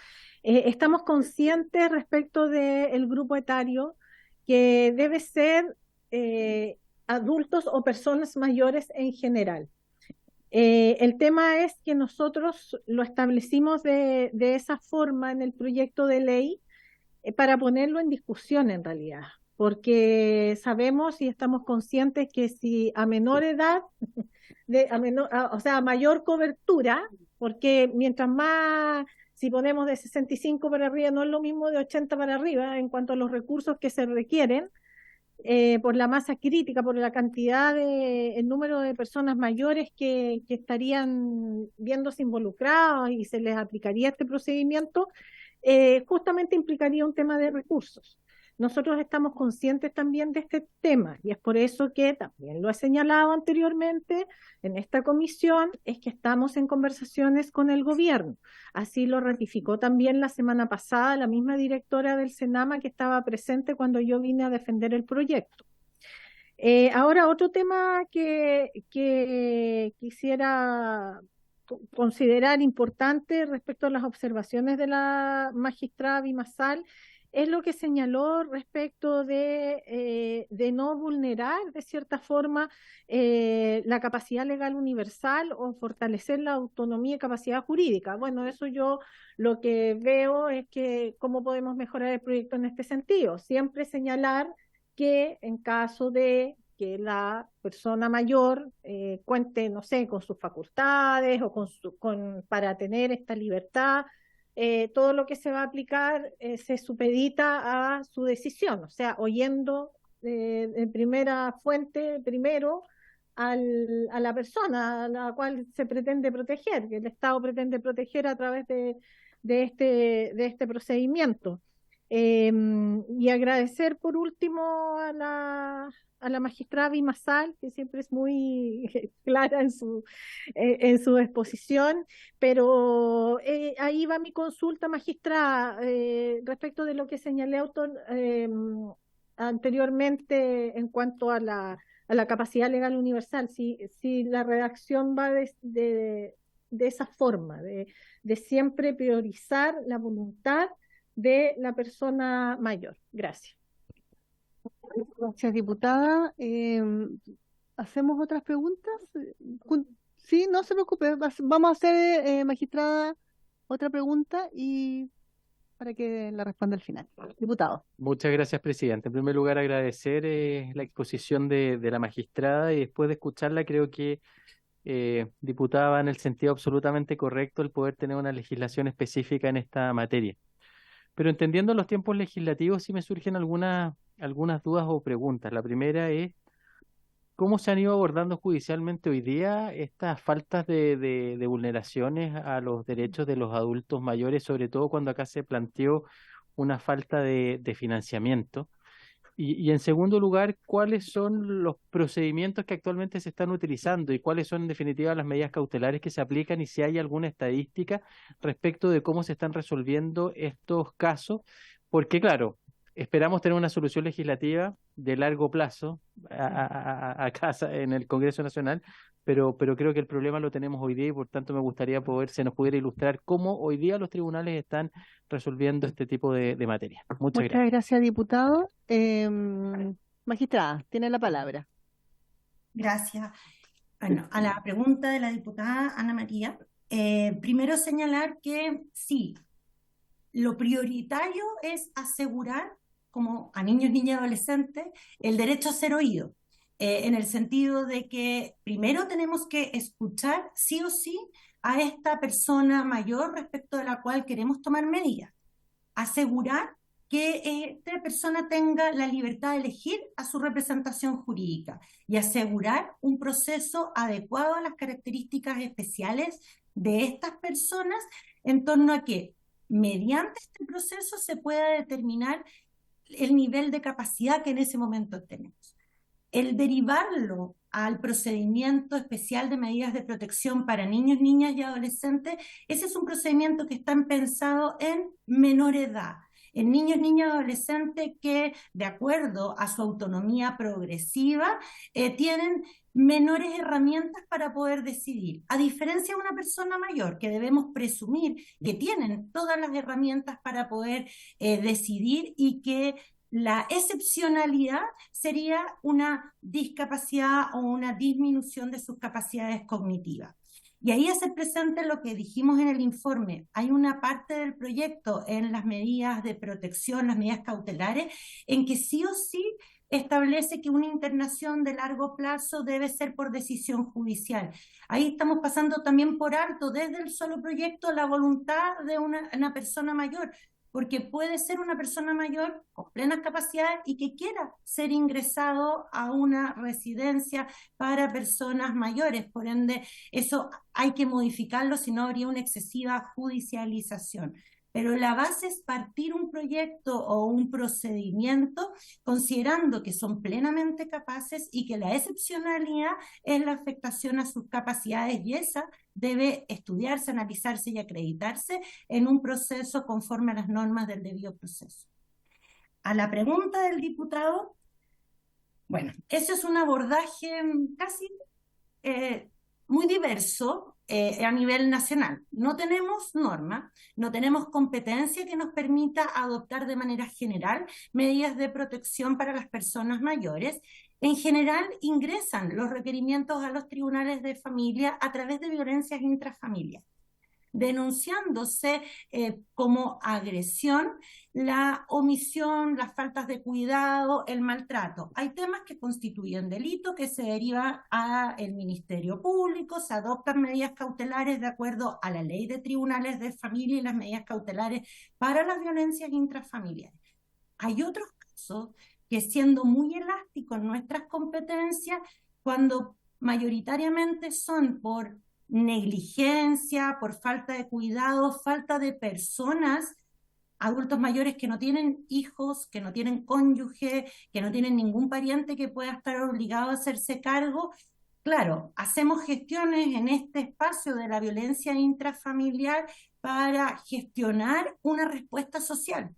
Estamos conscientes respecto del grupo etario que debe ser adultos o personas mayores en general. El tema es que nosotros lo establecimos de esa forma en el proyecto de ley para ponerlo en discusión en realidad, porque sabemos y estamos conscientes que si a menor edad, a mayor cobertura, porque mientras más, si ponemos de 65 para arriba, no es lo mismo de 80 para arriba en cuanto a los recursos que se requieren, por la masa crítica, por la cantidad el número de personas mayores que estarían viéndose involucrados y se les aplicaría este procedimiento, justamente implicaría un tema de recursos. Nosotros estamos conscientes también de este tema y es por eso que también lo he señalado anteriormente en esta comisión, es que estamos en conversaciones con el gobierno. Así lo ratificó también la semana pasada la misma directora del Senama que estaba presente cuando yo vine a defender el proyecto. Ahora, otro tema que quisiera considerar importante respecto a las observaciones de la magistrada Bimasal es lo que señaló respecto de no vulnerar de cierta forma la capacidad legal universal o fortalecer la autonomía y capacidad jurídica. Bueno, eso yo lo que veo es que cómo podemos mejorar el proyecto en este sentido. Siempre señalar que en caso de que la persona mayor cuente, no sé, con sus facultades o para tener esta libertad, todo lo que se va a aplicar se supedita a su decisión, o sea, oyendo en primera fuente primero a la persona a la cual se pretende proteger, que el Estado pretende proteger a través de este procedimiento. Y agradecer por último a la magistrada Bimasal, que siempre es muy clara en su exposición, pero ahí va mi consulta, magistrada, respecto de lo que señalé anteriormente en cuanto a la capacidad legal universal, si la redacción va de esa forma, de siempre priorizar la voluntad de la persona mayor. Gracias. Gracias, diputada. ¿Hacemos otras preguntas? Sí, no se preocupe. Vamos a hacer, magistrada, otra pregunta y para que la responda al final. Diputado. Muchas gracias, presidente. En primer lugar, agradecer la exposición de la magistrada y después de escucharla creo que diputada va en el sentido absolutamente correcto el poder tener una legislación específica en esta materia. Pero entendiendo los tiempos legislativos sí me surgen algunas dudas o preguntas. La primera es, ¿cómo se han ido abordando judicialmente hoy día estas faltas de vulneraciones a los derechos de los adultos mayores, sobre todo cuando acá se planteó una falta de financiamiento? Y en segundo lugar, ¿cuáles son los procedimientos que actualmente se están utilizando y cuáles son en definitiva las medidas cautelares que se aplican y si hay alguna estadística respecto de cómo se están resolviendo estos casos? Porque claro, esperamos tener una solución legislativa de largo plazo acá en el Congreso Nacional, pero creo que el problema lo tenemos hoy día y por tanto me gustaría se nos pudiera ilustrar cómo hoy día los tribunales están resolviendo este tipo de materia. Muchas gracias. Muchas gracias, diputado. Magistrada, tiene la palabra. Gracias. Bueno, a la pregunta de la diputada Ana María, primero señalar que sí, lo prioritario es asegurar, como a niños, niñas y adolescentes, el derecho a ser oído. En el sentido de que primero tenemos que escuchar sí o sí a esta persona mayor respecto de la cual queremos tomar medidas. Asegurar que esta persona tenga la libertad de elegir a su representación jurídica y asegurar un proceso adecuado a las características especiales de estas personas en torno a que mediante este proceso se pueda determinar el nivel de capacidad que en ese momento tenemos. El derivarlo al procedimiento especial de medidas de protección para niños, niñas y adolescentes, ese es un procedimiento que está pensado en menor edad, en niños, niñas y adolescentes que, de acuerdo a su autonomía progresiva, tienen menores herramientas para poder decidir, a diferencia de una persona mayor, que debemos presumir que tienen todas las herramientas para poder decidir y que la excepcionalidad sería una discapacidad o una disminución de sus capacidades cognitivas. Y ahí hace presente lo que dijimos en el informe. Hay una parte del proyecto en las medidas de protección, las medidas cautelares, en que sí o sí establece que una internación de largo plazo debe ser por decisión judicial. Ahí estamos pasando también por alto, desde el solo proyecto, la voluntad de una persona mayor. porque puede ser una persona mayor con plenas capacidades y que quiera ser ingresado a una residencia para personas mayores. Por ende, eso hay que modificarlo, si no habría una excesiva judicialización. Pero la base es partir un proyecto o un procedimiento considerando que son plenamente capaces y que la excepcionalidad es la afectación a sus capacidades, y esa debe estudiarse, analizarse y acreditarse en un proceso conforme a las normas del debido proceso. A la pregunta del diputado, bueno, ese es un abordaje casi muy diverso a nivel nacional. No tenemos norma, no tenemos competencia que nos permita adoptar de manera general medidas de protección para las personas mayores. En general ingresan los requerimientos a los tribunales de familia a través de violencias intrafamiliares, denunciándose como agresión la omisión, las faltas de cuidado, el maltrato. Hay temas que constituyen delito que se derivan al Ministerio Público, se adoptan medidas cautelares de acuerdo a la Ley de Tribunales de Familia y las medidas cautelares para las violencias intrafamiliares. Hay otros casos que, siendo muy elásticos en nuestras competencias, cuando mayoritariamente son por negligencia, por falta de cuidado, falta de personas, adultos mayores que no tienen hijos, que no tienen cónyuge, que no tienen ningún pariente que pueda estar obligado a hacerse cargo. Claro, hacemos gestiones en este espacio de la violencia intrafamiliar para gestionar una respuesta social,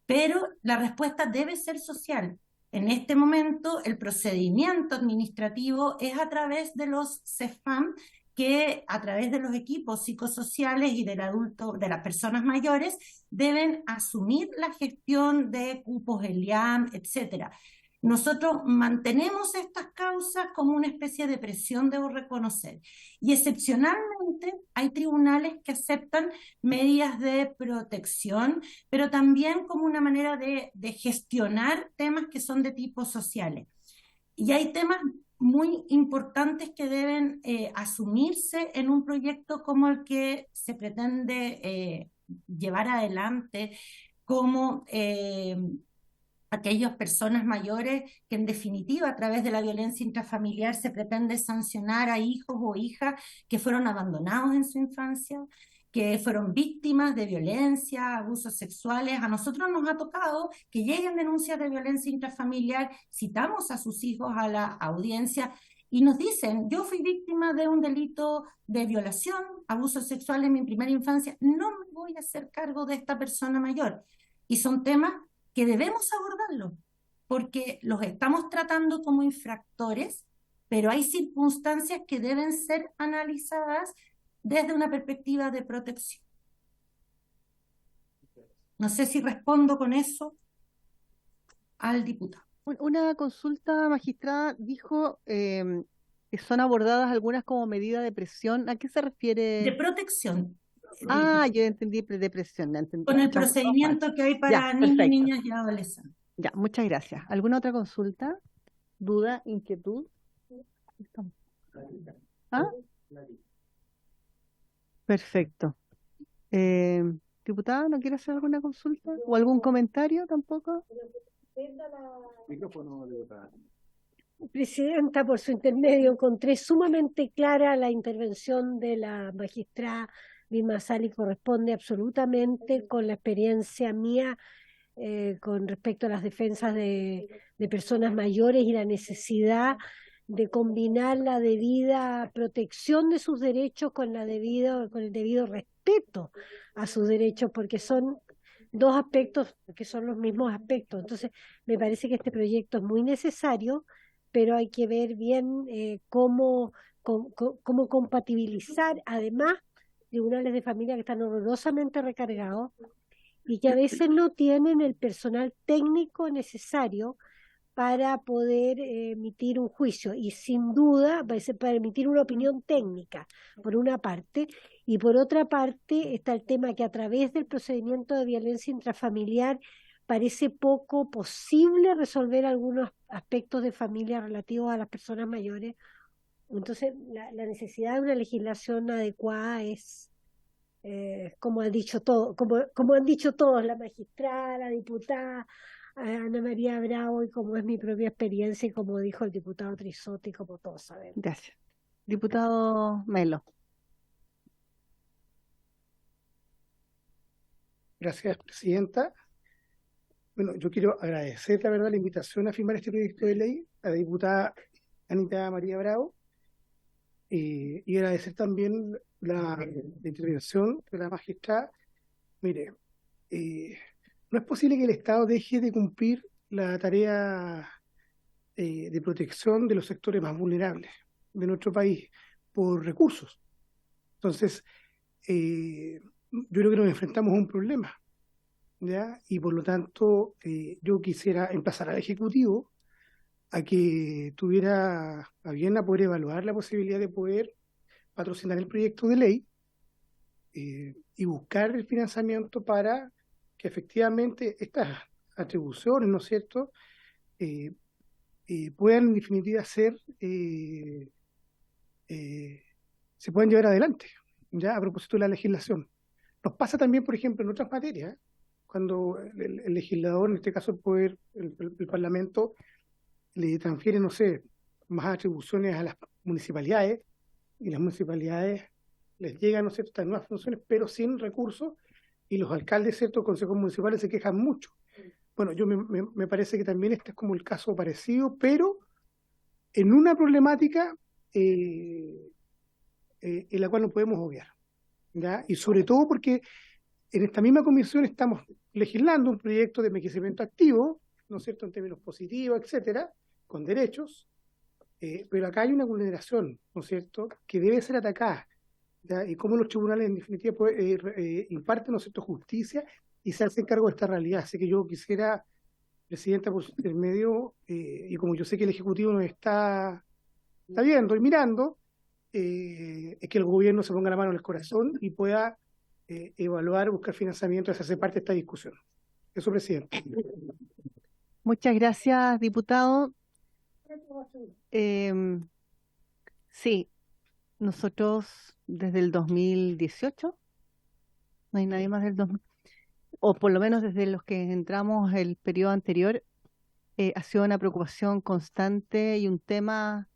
pero la respuesta debe ser social. En este momento, el procedimiento administrativo es a través de los CEFAM, que a través de los equipos psicosociales y del adulto, de las personas mayores, deben asumir la gestión de cupos ELIAM, etcétera. Nosotros mantenemos estas causas como una especie de presión, debo reconocer, y excepcionalmente hay tribunales que aceptan medidas de protección, pero también como una manera de gestionar temas que son de tipo sociales. Y hay temas muy importantes que deben asumirse en un proyecto como el que se pretende llevar adelante, como aquellas personas mayores que en definitiva a través de la violencia intrafamiliar se pretende sancionar a hijos o hijas que fueron abandonados en su infancia, que fueron víctimas de violencia, abusos sexuales. A nosotros nos ha tocado que lleguen denuncias de violencia intrafamiliar, citamos a sus hijos a la audiencia y nos dicen: yo fui víctima de un delito de violación, abuso sexual en mi primera infancia, no me voy a hacer cargo de esta persona mayor. Y son temas que debemos abordarlo, porque los estamos tratando como infractores, pero hay circunstancias que deben ser analizadas desde una perspectiva de protección. No sé si respondo con eso al diputado. Una consulta, magistrada, dijo que son abordadas algunas como medida de presión. ¿A qué se refiere? De protección. Yo entendí de presión. Entendí. Con el procedimiento que hay para niños, niñas y adolescentes. Ya, muchas gracias. ¿Alguna otra consulta? ¿Duda? ¿Inquietud? ¿Ah? Perfecto. Diputada, ¿no quiere hacer alguna consulta? ¿O algún comentario tampoco? Micrófono, diputada. Presidenta, por su intermedio, encontré sumamente clara la intervención de la magistrada Vilma Sali, corresponde absolutamente con la experiencia mía con respecto a las defensas de personas mayores y la necesidad de combinar la debida protección de sus derechos con el debido respeto a sus derechos, porque son dos aspectos que son los mismos aspectos. Entonces, me parece que este proyecto es muy necesario, pero hay que ver bien cómo compatibilizar, además, tribunales de familia que están horrorosamente recargados y que a veces no tienen el personal técnico necesario para poder emitir un juicio, y sin duda para emitir una opinión técnica, por una parte, y por otra parte está el tema que a través del procedimiento de violencia intrafamiliar parece poco posible resolver algunos aspectos de familia relativos a las personas mayores. Entonces la necesidad de una legislación adecuada es como han dicho todo, como han dicho todos, la magistrada, la diputada, Ana María Bravo, y como es mi propia experiencia y como dijo el diputado Trisotti, como todos sabemos. Gracias. Diputado Melo. Gracias, presidenta. Bueno, yo quiero agradecer, la verdad, la invitación a firmar este proyecto de ley a la diputada Anita María Bravo, y agradecer también la intervención de la magistrada. Mire, no es posible que el Estado deje de cumplir la tarea de protección de los sectores más vulnerables de nuestro país por recursos. Entonces, yo creo que nos enfrentamos a un problema, ¿ya? Y por lo tanto, yo quisiera emplazar al Ejecutivo a que tuviera a bien a poder evaluar la posibilidad de poder patrocinar el proyecto de ley y buscar el financiamiento para que efectivamente estas atribuciones, ¿no es cierto?, puedan en definitiva ser, se puedan llevar adelante, ya a propósito de la legislación. Nos pasa también, por ejemplo, en otras materias, cuando el legislador, en este caso el poder, el Parlamento, le transfiere, no sé, más atribuciones a las municipalidades, y las municipalidades les llegan, ¿no es cierto?, estas nuevas funciones, pero sin recursos, y los alcaldes, ¿cierto?, consejos municipales se quejan mucho. Bueno, me parece que también este es como el caso parecido, pero en una problemática en la cual no podemos obviar, ¿ya? Y sobre todo porque en esta misma comisión estamos legislando un proyecto de envejecimiento activo, ¿no es cierto?, en términos positivos, etcétera, con derechos, pero acá hay una vulneración, ¿no es cierto?, que debe ser atacada, ¿ya? Y cómo los tribunales en definitiva imparten, ¿no es cierto?, justicia y se hacen cargo de esta realidad. Así que yo quisiera, presidenta, por su intermedio, y como yo sé que el Ejecutivo nos está viendo y mirando, es que el gobierno se ponga la mano en el corazón y pueda evaluar, buscar financiamiento, hacerse parte de esta discusión. Eso, presidente. Muchas gracias, diputado. Sí, nosotros desde el 2018, no hay nadie más del 2000, o por lo menos desde los que entramos el periodo anterior, ha sido una preocupación constante y un tema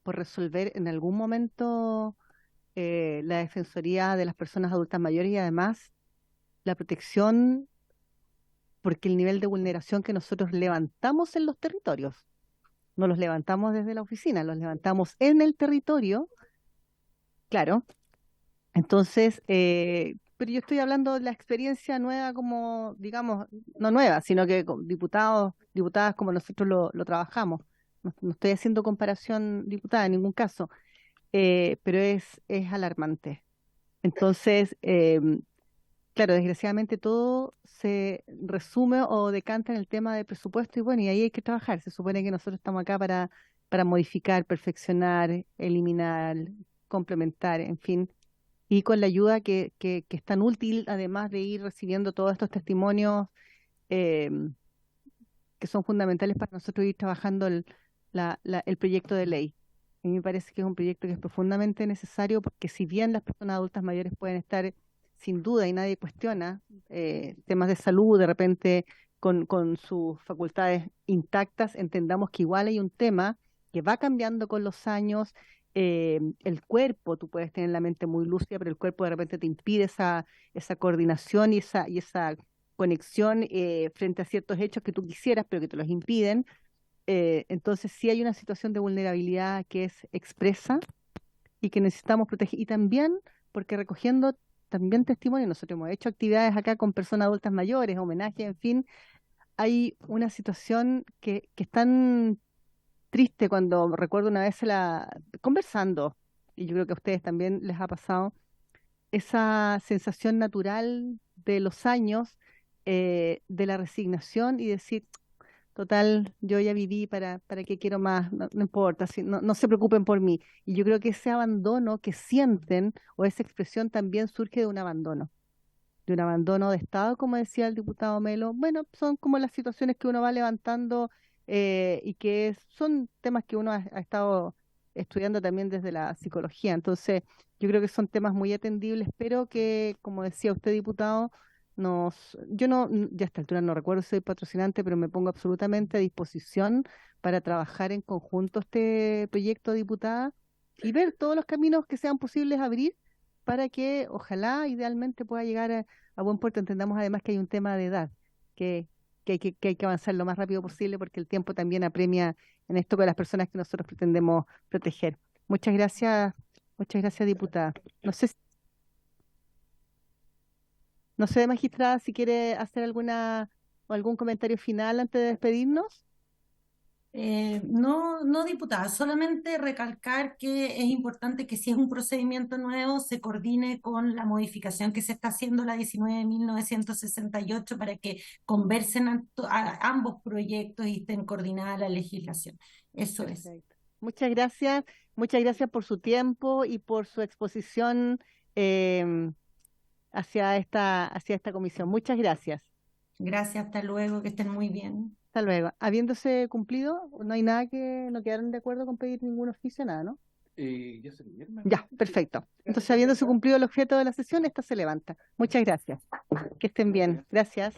por resolver en algún momento, la Defensoría de las Personas Adultas Mayores y además la protección, porque el nivel de vulneración que nosotros levantamos en los territorios, no los levantamos desde la oficina, los levantamos en el territorio, claro. Entonces, pero yo estoy hablando de la experiencia nueva como, digamos, no nueva, sino que con diputados, diputadas como nosotros lo trabajamos. No estoy haciendo comparación, diputada, en ningún caso, pero es alarmante. Entonces, claro, desgraciadamente todo se resume o decanta en el tema del presupuesto y bueno, y ahí hay que trabajar. Se supone que nosotros estamos acá para modificar, perfeccionar, eliminar, complementar, en fin, y con la ayuda que es tan útil, además de ir recibiendo todos estos testimonios que son fundamentales para nosotros ir trabajando el proyecto de ley. A mí me parece que es un proyecto que es profundamente necesario porque si bien las personas adultas mayores pueden estar sin duda y nadie cuestiona temas de salud, de repente con sus facultades intactas, entendamos que igual hay un tema que va cambiando con los años. El cuerpo, tú puedes tener la mente muy lúcida, pero el cuerpo de repente te impide esa coordinación y esa conexión frente a ciertos hechos que tú quisieras, pero que te los impiden. Entonces sí hay una situación de vulnerabilidad que es expresa y que necesitamos proteger. Y también, porque recogiendo también testimonio, nosotros hemos hecho actividades acá con personas adultas mayores, homenaje, en fin, hay una situación que es tan triste cuando recuerdo una vez conversando, y yo creo que a ustedes también les ha pasado, esa sensación natural de los años, de la resignación y decir, total, yo ya viví, ¿para qué quiero más? No importa, no se preocupen por mí. Y yo creo que ese abandono que sienten, o esa expresión también surge de un abandono de Estado, como decía el diputado Melo. Bueno, son como las situaciones que uno va levantando y que son temas que uno ha estado estudiando también desde la psicología. Entonces, yo creo que son temas muy atendibles. Espero que, como decía usted, diputado, yo no, ya a esta altura no recuerdo si soy patrocinante, pero me pongo absolutamente a disposición para trabajar en conjunto este proyecto, diputada, y ver todos los caminos que sean posibles abrir para que ojalá idealmente pueda llegar a buen puerto. Entendamos además que hay un tema de edad, que hay que avanzar lo más rápido posible porque el tiempo también apremia en esto con las personas que nosotros pretendemos proteger. Muchas gracias, diputada. No sé, magistrada, si quiere hacer algún comentario final antes de despedirnos. No, diputada, solamente recalcar que es importante que si es un procedimiento nuevo se coordine con la modificación que se está haciendo, la 19.968, para que conversen ambos proyectos y estén coordinadas la legislación. Eso es. Perfecto. Muchas gracias por su tiempo y por su exposición hacia esta comisión. Muchas gracias. Gracias, hasta luego, que estén muy bien. Hasta luego. Habiéndose cumplido, no hay nada no quedaron de acuerdo con pedir ningún oficio, nada, ¿no? Ya se pidieron. Ya, perfecto. Entonces, habiéndose cumplido el objeto de la sesión, esta se levanta. Muchas gracias. Que estén bien. Gracias.